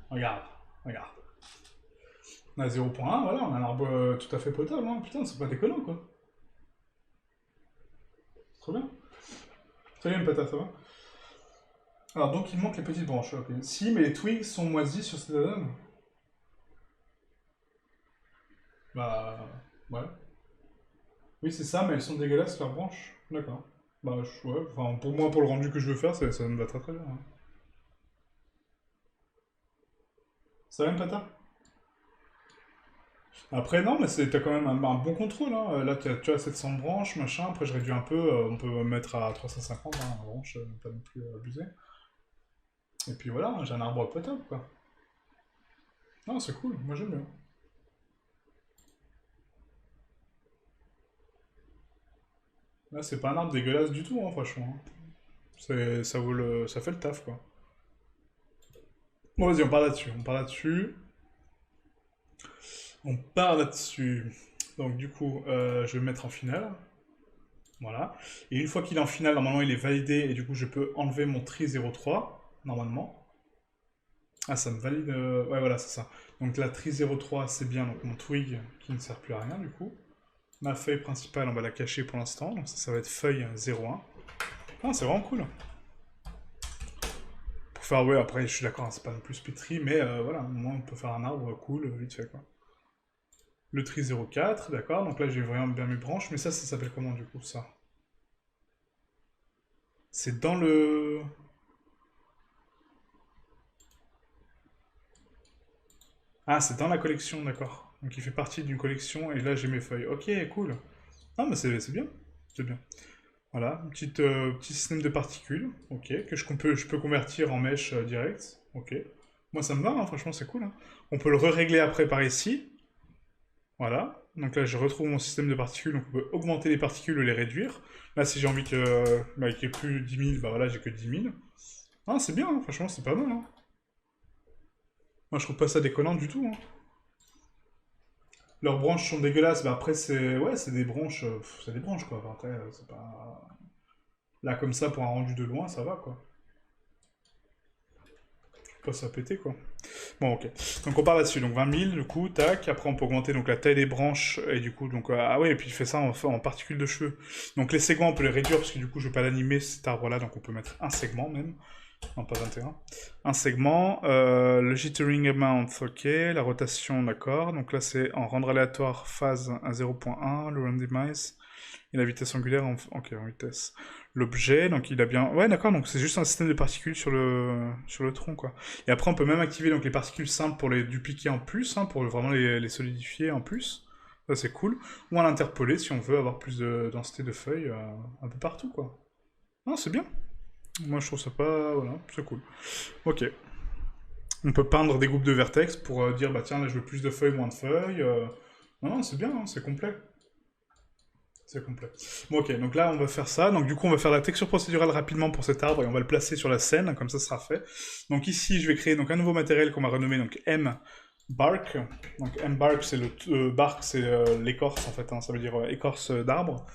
Speaker 1: Regarde, regarde. On a 0.1, voilà, on a un arbre tout à fait potable, hein. Putain, c'est pas déconnant, quoi. C'est trop bien. Très bien, patate, ça va. Alors, donc, il manque les petites branches, ok. Si, mais les twigs sont moisis sur cette add-on. Bah, ouais. Oui, c'est ça, mais elles sont dégueulasses, leurs branches. D'accord. Bah, ouais, enfin, pour moi, pour le rendu que je veux faire, ça me va très très bien, hein. Ça va, Pata? Après, non, mais t'as quand même un bon contrôle, hein. Là, tu as 700 branches, machin. Après, je réduis un peu. On peut mettre à 350, hein, branches, pas non plus abuser. Et puis voilà, j'ai un arbre potable, quoi. Non, c'est cool. Moi, j'aime bien. Là, c'est pas un arbre dégueulasse du tout, hein, franchement, hein. Ça fait le taf, quoi. Bon, vas-y, on part là-dessus. On part là-dessus. On part là-dessus. Donc, du coup, je vais le mettre en finale. Voilà. Et une fois qu'il est en finale, normalement, il est validé. Et du coup, je peux enlever mon tri 03, normalement. Ah, ça me valide. Ouais, voilà, c'est ça. Donc, la tri 03, c'est bien. Donc, mon twig qui ne sert plus à rien, du coup. Ma feuille principale, on va la cacher pour l'instant. Donc, ça va être feuille 01. Ah, c'est vraiment cool. Pour faire, ouais, après, je suis d'accord, hein, c'est pas non plus speedtree, mais voilà, au moins, on peut faire un arbre cool, vite fait, quoi. Le tri 04, d'accord. Donc là, j'ai vraiment bien mes branches. Mais ça s'appelle comment, du coup, ça? C'est dans le... Ah, c'est dans la collection, d'accord. Donc il fait partie d'une collection, et là, j'ai mes feuilles. Ok, cool. Ah, mais c'est bien. C'est bien. Voilà, petit système de particules, ok, je peux convertir en mèche direct, ok. Moi, ça me va, hein, franchement, c'est cool, hein. On peut le régler après par ici, voilà. Donc là, je retrouve mon système de particules, donc on peut augmenter les particules ou les réduire. Là, si j'ai envie bah, qu'il n'y ait plus 10 000, bah voilà, j'ai que 10 000. Ah, c'est bien, hein, franchement, c'est pas mal, hein. Moi, je trouve pas ça déconnant du tout, hein. Leurs branches sont dégueulasses, bah après, c'est... Ouais, c'est des branches... c'est des branches, quoi. Enfin, après, c'est pas... Là, comme ça, pour un rendu de loin, ça va, quoi. Pas ça péter, quoi. Bon, ok. Donc on part là-dessus. Donc 20 000, du coup, tac. Après, on peut augmenter donc la taille des branches. Et du coup, donc. Ah ouais, et puis il fait ça en particules de cheveux. Donc les segments, on peut les réduire parce que du coup, je vais pas l'animer cet arbre-là. Donc on peut mettre un segment même. Non, pas 21. Un segment. Le jittering amount, ok. La rotation, d'accord. Donc là, c'est en rendre aléatoire phase à 0.1. Le randomize. Et la vitesse angulaire, ok, en vitesse. L'objet, donc il a bien... Ouais, d'accord, donc c'est juste un système de particules sur le tronc, quoi. Et après, on peut même activer donc, les particules simples pour les dupliquer en plus, hein, pour vraiment les solidifier en plus. Ça, c'est cool. Ou à l'interpoler si on veut avoir plus de densité de feuilles un peu partout, quoi. Non, c'est bien. Moi, je trouve ça pas... Voilà, c'est cool. Ok. On peut peindre des groupes de vertex pour dire, bah tiens, là, je veux plus de feuilles, moins de feuilles. Non, non, c'est bien, hein, c'est complet. C'est complet. Bon, ok, donc là, on va faire ça. Donc, du coup, on va faire la texture procédurale rapidement pour cet arbre et on va le placer sur la scène, comme ça sera fait. Donc, ici, je vais créer donc, un nouveau matériel qu'on va renommer donc, M Bark. Donc, M Bark, c'est le bark, c'est l'écorce en fait, hein, ça veut dire écorce d'arbre.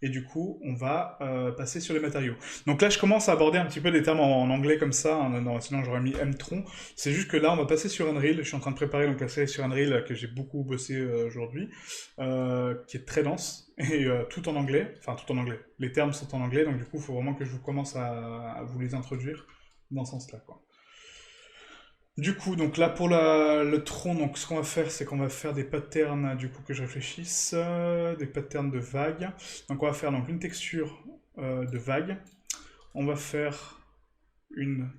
Speaker 1: Et du coup, on va passer sur les matériaux. Donc là, je commence à aborder un petit peu des termes en anglais comme ça, hein, non, sinon j'aurais mis M-tron. C'est juste que là, on va passer sur Unreal. Je suis en train de préparer donc, la série sur Unreal que j'ai beaucoup bossé aujourd'hui, qui est très dense, et tout en anglais. Enfin, tout en anglais. Les termes sont en anglais, donc du coup, il faut vraiment que je vous commence à vous les introduire dans ce sens-là, quoi. Du coup, donc là pour le tronc, donc ce qu'on va faire, c'est qu'on va faire des patterns, du coup que je réfléchisse, des patterns de vagues. Donc on va faire donc une texture de vague. On va faire une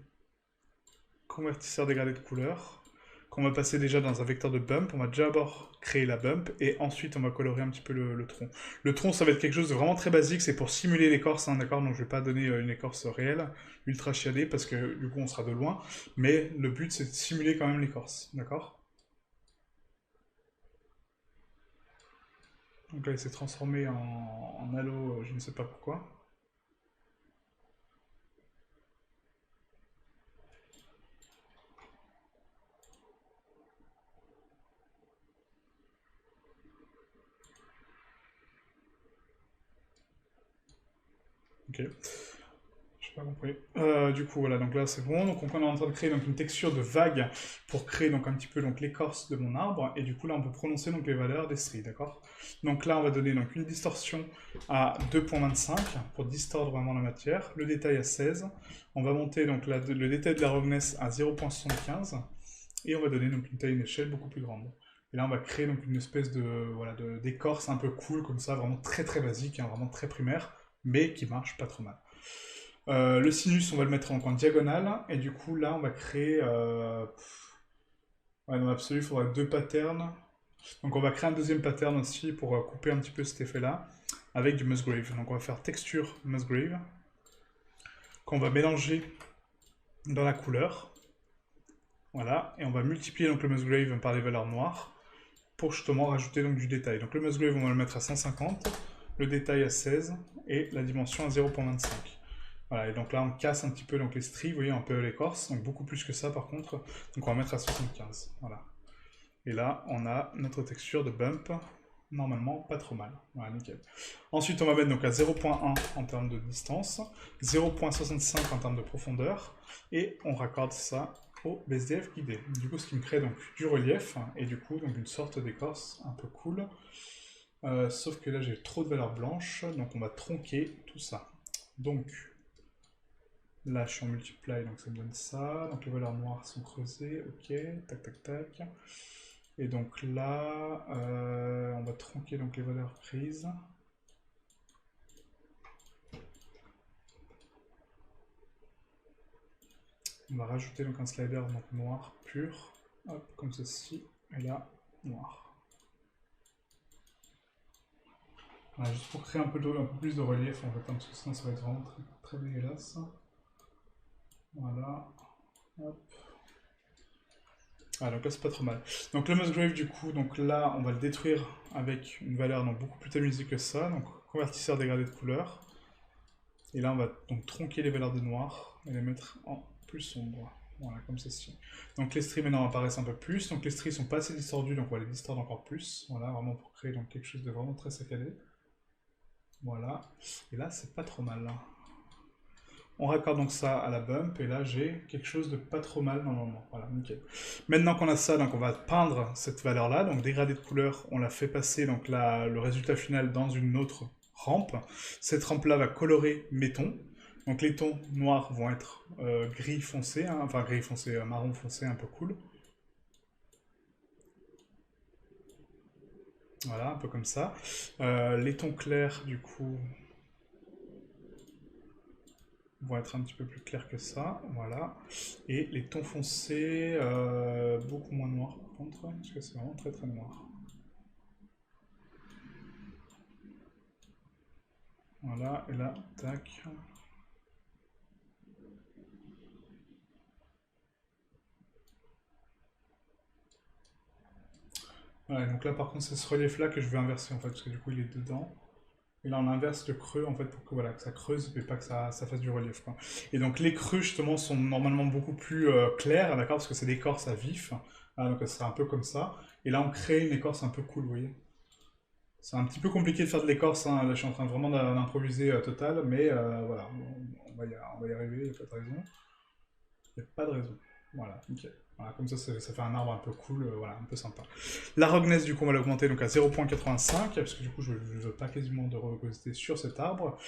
Speaker 1: convertisseur dégradé de couleur qu'on va passer déjà dans un vecteur de bump. On va déjà d'abord créer la bump et ensuite on va colorer un petit peu le tronc. Le tronc, ça va être quelque chose de vraiment très basique, c'est pour simuler l'écorce, hein, d'accord? Donc je vais pas donner une écorce réelle, ultra chiadée, parce que du coup on sera de loin, mais le but c'est de simuler quand même l'écorce, d'accord? Donc là il s'est transformé en halo, je ne sais pas pourquoi. Ok. J'ai pas compris. Du coup, voilà, donc là c'est bon. Donc on est en train de créer donc, une texture de vague pour créer donc un petit peu donc l'écorce de mon arbre. Et du coup là on peut prononcer donc les valeurs des stries, d'accord? Donc là on va donner donc une distorsion à 2.25 pour distordre vraiment la matière. Le détail à 16. On va monter donc le détail de la roughness à 0.75 et on va donner donc une taille, une échelle beaucoup plus grande. Et là on va créer donc une espèce de voilà d'écorce un peu cool comme ça, vraiment très très basique, hein, vraiment très primaire, mais qui marche pas trop mal. Le sinus, on va le mettre en diagonale, et du coup, là, on va créer Ouais, dans l'absolu, il faudra deux patterns. Donc on va créer un deuxième pattern aussi pour couper un petit peu cet effet-là avec du Musgrave. Donc on va faire texture Musgrave qu'on va mélanger dans la couleur. Voilà, et on va multiplier donc le Musgrave par les valeurs noires pour justement rajouter donc du détail. Donc le Musgrave, on va le mettre à 150, le détail à 16 et la dimension à 0.25. Voilà, et donc là on casse un petit peu donc les stries, vous voyez un peu l'écorce, donc beaucoup plus que ça par contre. Donc on va mettre à 75. Voilà. Et là on a notre texture de bump, normalement pas trop mal. Voilà, nickel. Ensuite on va mettre donc à 0.1 en termes de distance, 0.65 en termes de profondeur, et on raccorde ça au BSDF guidé. Du coup, ce qui me crée donc du relief et du coup donc une sorte d'écorce un peu cool. Sauf que là j'ai trop de valeurs blanches, donc on va tronquer tout ça. Donc là je suis en multiply, donc ça me donne ça. Donc les valeurs noires sont creusées, ok, tac tac tac. Et donc là on va tronquer donc les valeurs grises. On va rajouter donc un slider donc noir pur, hop, comme ceci, et là, noir. Voilà, juste pour créer un peu plus de relief en fait, hein, parce que sinon ça va être vraiment très dégueulasse. Voilà, hop. Ah, donc là c'est pas trop mal. Donc le Musgrave du coup, donc là on va le détruire avec une valeur donc beaucoup plus tamisée que ça, donc convertisseur dégradé de couleur. Et là on va donc tronquer les valeurs de noir et les mettre en plus sombre. Voilà, comme ceci. Donc les stries maintenant apparaissent un peu plus. Donc les stries sont pas assez distordus, donc on va les distordre encore plus. Voilà, vraiment pour créer donc quelque chose de vraiment très saccadé. Voilà. Et là, c'est pas trop mal. Là. On raccorde donc ça à la bump, et là j'ai quelque chose de pas trop mal normalement. Voilà, nickel. Maintenant qu'on a ça, donc on va peindre cette valeur-là. Donc dégradé de couleur, on la fait passer donc le résultat final dans une autre rampe. Cette rampe-là va colorer mes tons. Donc les tons noirs vont être gris foncé, hein, enfin gris foncé, marron foncé, un peu cool. Voilà, un peu comme ça. Les tons clairs, du coup, vont être un petit peu plus clairs que ça. Voilà. Et les tons foncés, beaucoup moins noirs par contre, parce que c'est vraiment très noir. Voilà, et là, tac. Voilà, donc là par contre c'est ce relief-là que je vais inverser en fait, parce que du coup il est dedans. Et là on inverse le creux en fait pour que, voilà, que ça creuse, mais pas que ça fasse du relief, quoi. Et donc les creux justement sont normalement beaucoup plus clairs, d'accord, parce que c'est l'écorce à vif. Ah, donc ça sera un peu comme ça. Et là on crée une écorce un peu cool, vous voyez. C'est un petit peu compliqué de faire de l'écorce, hein. Là, je suis en train vraiment d'improviser total, mais voilà, on va y arriver, il n'y a pas de raison. Il n'y a pas de raison. Voilà, nickel. Voilà, comme ça fait un arbre un peu cool, voilà, un peu sympa. La roughness, du coup, on va l'augmenter donc à 0.85, parce que du coup, je ne veux pas quasiment de rugosité sur cet arbre.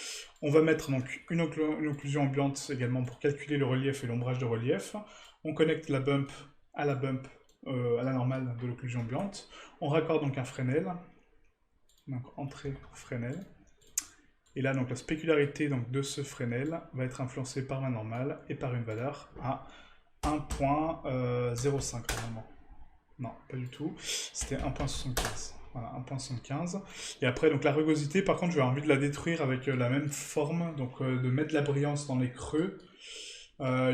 Speaker 1: On va mettre donc une occlusion ambiante également pour calculer le relief et l'ombrage de relief. On connecte la bump à la bump, à la normale de l'occlusion ambiante. On raccorde donc un Fresnel, donc entrée Fresnel. Et là, donc la spécularité donc, de ce Fresnel va être influencée par ma normale et par une valeur à 1.05 normalement. Non, pas du tout. C'était 1.75. Voilà, 1.75. Et après, donc la rugosité, par contre, je vais avoir envie de la détruire avec la même forme, donc de mettre de la brillance dans les creux.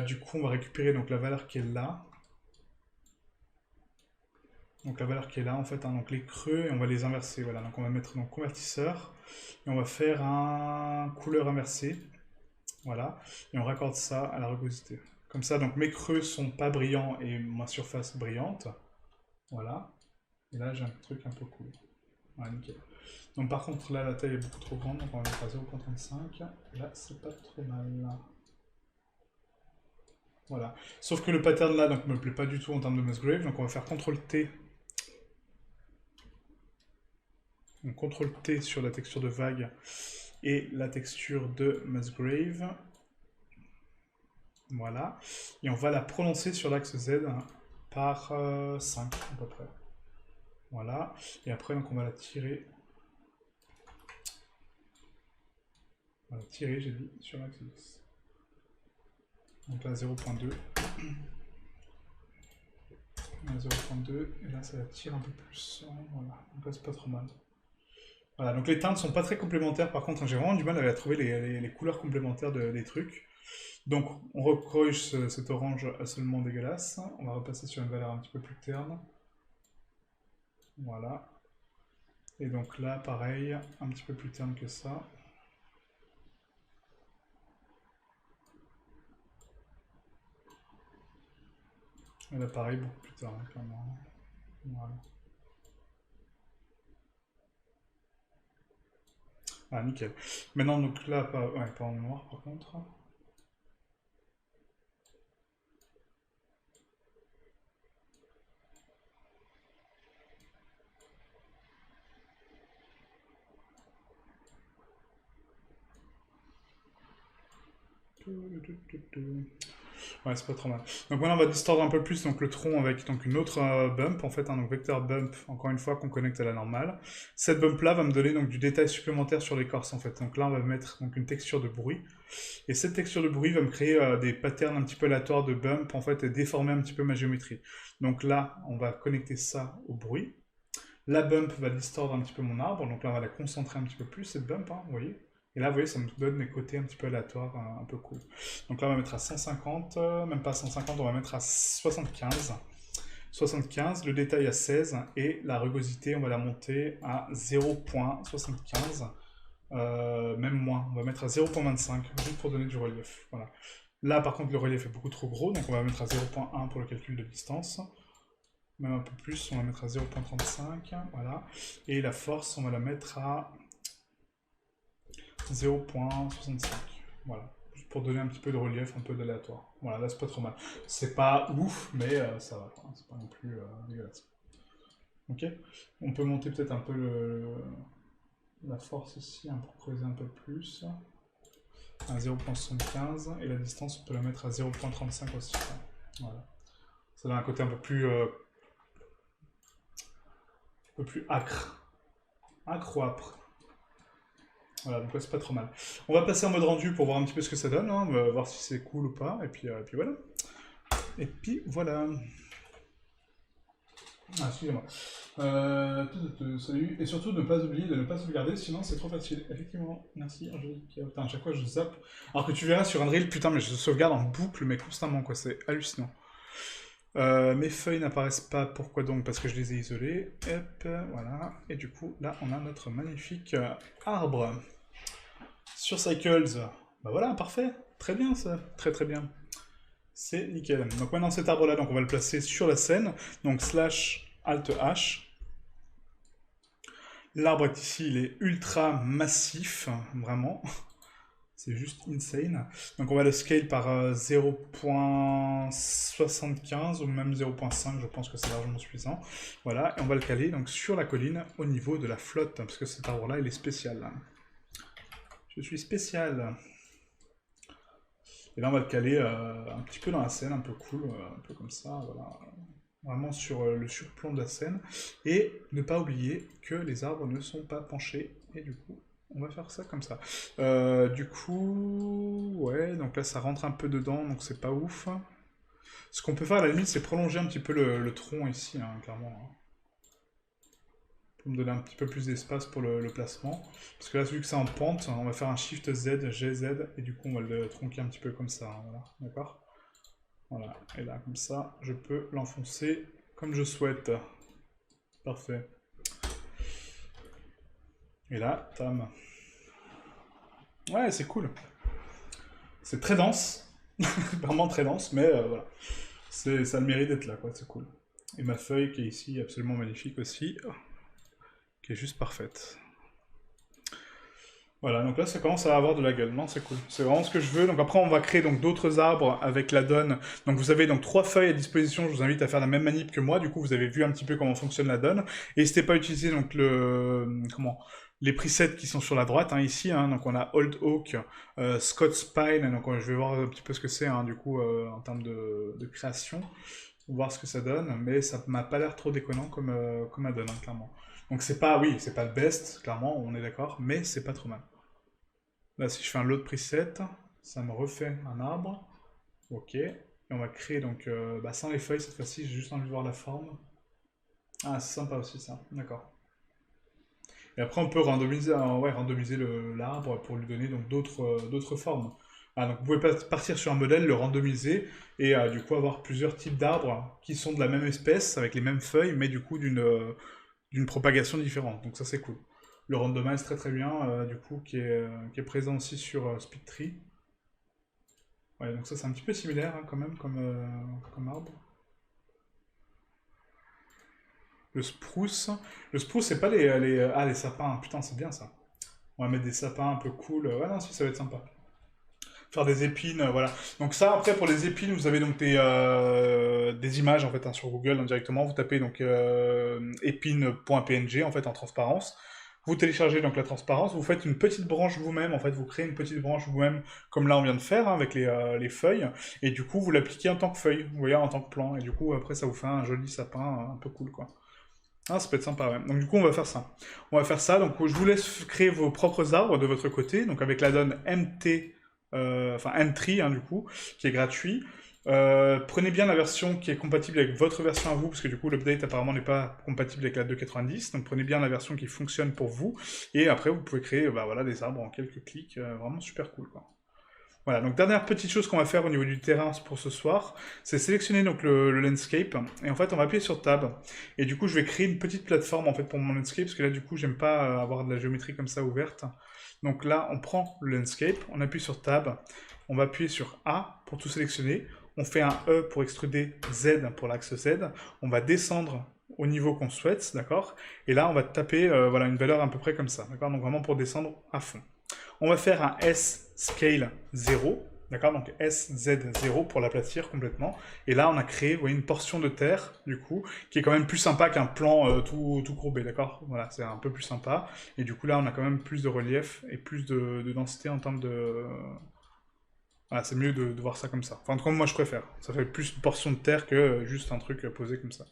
Speaker 1: Du coup, on va récupérer donc la valeur qui est là. Donc la valeur qui est là, en fait, hein, donc les creux, et on va les inverser. Voilà, donc on va mettre donc convertisseur, et on va faire un couleur inversée. Voilà, et on raccorde ça à la rugosité. Comme ça, donc mes creux sont pas brillants et ma surface brillante. Voilà. Et là, j'ai un truc un peu cool. Voilà, nickel. Donc par contre, là, la taille est beaucoup trop grande, donc on va mettre à 0.35. Là, c'est pas trop mal. Voilà. Sauf que le pattern là, donc, me plaît pas du tout en termes de Musgrave, donc on va faire CTRL-T. Donc CTRL-T sur la texture de vague et la texture de Musgrave. Voilà. Et on va la prononcer sur l'axe Z par 5 à peu près. Voilà. Et après, donc, on va la tirer. On va la tirer, j'ai dit, sur l'axe X. Donc là, 0.2. On a 0.2, et là ça tire un peu plus. Voilà, donc là c'est pas trop mal. Voilà, donc les teintes sont pas très complémentaires par contre, hein, j'ai vraiment du mal à trouver les couleurs complémentaires des trucs. Donc on recorrige cet orange absolument dégueulasse. On va repasser sur une valeur un petit peu plus terne. Voilà. Et donc là, pareil, un petit peu plus terne que ça. Et là, pareil, beaucoup plus tard, hein, clairement. Voilà. Ah, nickel. Maintenant, donc là, ouais, pas en noir par contre. Ouais, c'est pas trop mal. Donc maintenant, on va distordre un peu plus donc, le tronc avec donc, une autre bump, en fait, hein, donc vecteur bump, encore une fois, qu'on connecte à la normale. Cette bump-là va me donner donc, du détail supplémentaire sur l'écorce, en fait. Donc là, on va mettre donc, une texture de bruit. Et cette texture de bruit va me créer des patterns un petit peu aléatoires de bump, en fait, et déformer un petit peu ma géométrie. Donc là, on va connecter ça au bruit. La bump va distordre un petit peu mon arbre, donc là, on va la concentrer un petit peu plus, cette bump, hein, vous voyez. Et là, vous voyez, ça me donne des côtés un petit peu aléatoires, un peu cool. Donc là, on va mettre à 150, même pas 150, on va mettre à 75. 75, le détail à 16, et la rugosité, on va la monter à 0.75. Même moins, on va mettre à 0.25, juste pour donner du relief. Voilà. Là, par contre, le relief est beaucoup trop gros, donc on va mettre à 0.1 pour le calcul de distance. Même un peu plus, on va mettre à 0.35, voilà. Et la force, on va la mettre à 0.65. Voilà. Juste pour donner un petit peu de relief, un peu d'aléatoire. Voilà, là c'est pas trop mal. C'est pas ouf, mais ça va. C'est pas non plus dégueulasse. Ok. On peut monter peut-être un peu la force ici, hein, pour creuser un peu plus. À 0.75. Et la distance, on peut la mettre à 0.35 aussi. Voilà. Ça donne un côté un peu plus acre. Acre ou âpre. Voilà, donc là c'est pas trop mal. On va passer en mode rendu pour voir un petit peu ce que ça donne, hein. On va voir si c'est cool ou pas, et puis voilà. Et puis voilà. Ah, excusez-moi. Salut. Et surtout, ne pas oublier de ne pas sauvegarder, sinon c'est trop facile. Effectivement, merci Angélique. Putain, à chaque fois je zappe. Alors que tu verras sur Unreal, putain, mais je sauvegarde en boucle, mais constamment, quoi. C'est hallucinant. Mes feuilles n'apparaissent pas, pourquoi donc? Parce que je les ai isolées. Hop, voilà. Et du coup, là, on a notre magnifique arbre. Sur Cycles, bah voilà, parfait. Très bien ça, très très bien. C'est nickel. Donc maintenant cet arbre-là, donc on va le placer sur la scène. Donc slash alt H. L'arbre est ici, il est ultra massif, vraiment. C'est juste insane. Donc on va le scale par 0.75 ou même 0.5, je pense que c'est largement suffisant. Voilà, et on va le caler donc sur la colline au niveau de la flotte, parce que cet arbre-là, il est spécial. Je suis spécial. Et là, on va le caler un petit peu dans la scène, un peu cool, un peu comme ça, voilà. Vraiment sur le surplomb de la scène. Et ne pas oublier que les arbres ne sont pas penchés. Et du coup, on va faire ça comme ça. Du coup, ouais, donc là, ça rentre un peu dedans, donc c'est pas ouf. Ce qu'on peut faire à la limite, c'est prolonger un petit peu le tronc ici, hein, clairement, hein. Pour me donner un petit peu plus d'espace pour le placement. Parce que là, vu que c'est en pente, on va faire un Shift Z, GZ, et du coup, on va le tronquer un petit peu comme ça, hein, voilà, d'accord? Voilà, et là, comme ça, je peux l'enfoncer comme je souhaite. Parfait. Et là, tam. Ouais, c'est cool. C'est très dense, vraiment très dense, mais voilà. Ça a le mérite d'être là, quoi, c'est cool. Et ma feuille qui est ici, absolument magnifique aussi, qui est juste parfaite. Voilà, donc là ça commence à avoir de la gueule, non c'est cool, c'est vraiment ce que je veux. Donc après on va créer donc d'autres arbres avec la donne. Donc vous avez donc 3 feuilles à disposition, je vous invite à faire la même manip que moi, du coup vous avez vu un petit peu comment fonctionne la donne. Et n'hésitez pas à utiliser donc les presets qui sont sur la droite, hein, ici, hein. Donc on a Old Oak, Scott Spine, donc je vais voir un petit peu ce que c'est, hein, du coup en termes de création, voir ce que ça donne, mais ça m'a pas l'air trop déconnant comme add-on, hein, clairement. Donc c'est pas, oui, c'est pas le best, clairement, on est d'accord, mais c'est pas trop mal. Là, si je fais un load preset, ça me refait un arbre. Ok. Et on va créer donc sans les feuilles cette fois-ci, j'ai juste envie de voir la forme. Ah, c'est sympa aussi ça, d'accord. Et après, on peut randomiser, ouais, randomiser l'arbre pour lui donner donc d'autres formes. Ah, donc vous pouvez partir sur un modèle, le randomiser, et du coup avoir plusieurs types d'arbres qui sont de la même espèce, avec les mêmes feuilles, mais du coup d'une propagation différente. Donc ça c'est cool. Le randomize très très bien, du coup, qui est présent aussi sur SpeedTree. Ouais, donc ça c'est un petit peu similaire hein, quand même comme arbre. Le spruce. Le spruce, c'est pas les sapins. Putain, c'est bien ça. On va mettre des sapins un peu cool. Ouais, non, si, ça va être sympa. Faire des épines, voilà. Donc ça, après, pour les épines, vous avez donc des images, en fait, hein, sur Google, hein, directement. Vous tapez donc épines.png, en fait, en transparence. Vous téléchargez donc la transparence, vous faites une petite branche vous-même, en fait, vous créez une petite branche vous-même, comme là on vient de faire, hein, avec les feuilles, et du coup, vous l'appliquez en tant que feuille, vous voyez, en tant que plan, et du coup, après, ça vous fait un joli sapin un peu cool, quoi. Ah, ça peut être sympa, ouais. Donc du coup, on va faire ça. On va faire ça. Donc je vous laisse créer vos propres arbres de votre côté. Donc avec l'addon MT, enfin Mtree, hein, du coup, qui est gratuit. Prenez bien la version qui est compatible avec votre version à vous, parce que du coup l'update apparemment n'est pas compatible avec la 2.90. Donc prenez bien la version qui fonctionne pour vous. Et après, vous pouvez créer bah, voilà, des arbres en quelques clics. Vraiment super cool, quoi. Voilà, donc dernière petite chose qu'on va faire au niveau du terrain pour ce soir, c'est sélectionner donc le landscape, et en fait on va appuyer sur Tab, et du coup je vais créer une petite plateforme en fait pour mon landscape, parce que là du coup j'aime pas avoir de la géométrie comme ça ouverte. Donc là on prend le landscape, on appuie sur Tab, on va appuyer sur A pour tout sélectionner, on fait un E pour extruder Z pour l'axe Z, on va descendre au niveau qu'on souhaite, d'accord. Et là on va taper voilà, une valeur à peu près comme ça, d'accord. Donc vraiment pour descendre à fond. On va faire un S scale 0, d'accord, donc SZ0 pour l'aplatir complètement. Et là, on a créé, vous voyez, une portion de terre, du coup, qui est quand même plus sympa qu'un plan tout courbé, d'accord. Voilà, c'est un peu plus sympa. Et du coup, là, on a quand même plus de relief et plus de densité en termes de... Voilà, c'est mieux de voir ça comme ça. Enfin, en tout cas, moi, je préfère. Ça fait plus une portion de terre que juste un truc posé comme ça.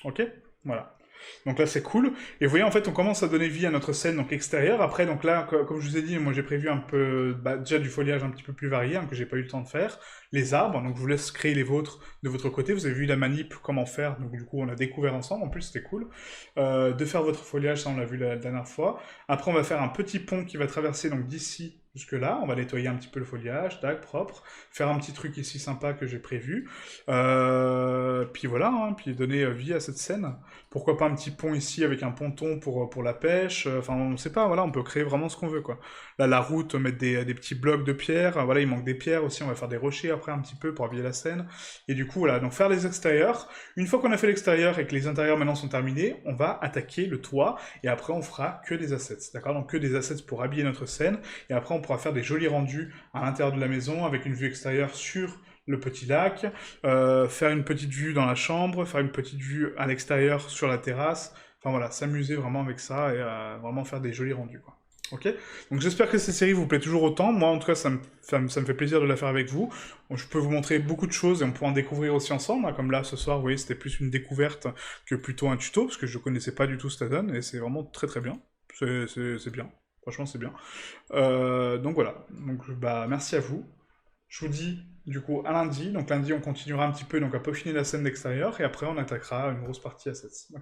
Speaker 1: Ok. Voilà. Donc là, c'est cool. Et vous voyez, en fait, on commence à donner vie à notre scène donc extérieure. Après, donc là, comme je vous ai dit, moi j'ai prévu un peu, bah, déjà du foliage un petit peu plus varié, hein, que j'ai pas eu le temps de faire. Les arbres, donc je vous laisse créer les vôtres de votre côté. Vous avez vu la manip, comment faire. Donc du coup, on a découvert ensemble. En plus, c'était cool. De faire votre foliage, ça on l'a vu la dernière fois. Après, on va faire un petit pont qui va traverser donc d'ici jusque là. On va nettoyer un petit peu le foliage, tac, propre. Faire un petit truc ici sympa que j'ai prévu. Puis voilà, hein, puis donner vie à cette scène. Pourquoi pas un petit pont ici avec un ponton pour la pêche. Enfin, on sait pas, voilà, on peut créer vraiment ce qu'on veut, quoi. Là, la route, mettre des petits blocs de pierre. Voilà, il manque des pierres aussi. On va faire des rochers après un petit peu pour habiller la scène. Et du coup, voilà, donc faire les extérieurs. Une fois qu'on a fait l'extérieur et que les intérieurs maintenant sont terminés, on va attaquer le toit. Et après, on fera que des assets, d'accord? Donc que des assets pour habiller notre scène. Et après, on pourra faire des jolis rendus à l'intérieur de la maison avec une vue extérieure sur le petit lac, faire une petite vue dans la chambre, faire une petite vue à l'extérieur sur la terrasse. Enfin voilà, s'amuser vraiment avec ça et vraiment faire des jolis rendus, quoi. Ok. Donc j'espère que cette série vous plaît toujours autant. Moi, en tout cas, ça me fait plaisir de la faire avec vous. Bon, je peux vous montrer beaucoup de choses et on pourra en découvrir aussi ensemble, hein. Comme là, ce soir, vous voyez, c'était plus une découverte que plutôt un tuto, parce que je connaissais pas du tout cette add-on et c'est vraiment très très bien. C'est bien. Franchement, c'est bien. Donc voilà. Donc bah merci à vous. Je vous dis du coup à lundi. Donc lundi, on continuera un petit peu donc à peaufiner la scène d'extérieur et après on attaquera une grosse partie à cette. Ok.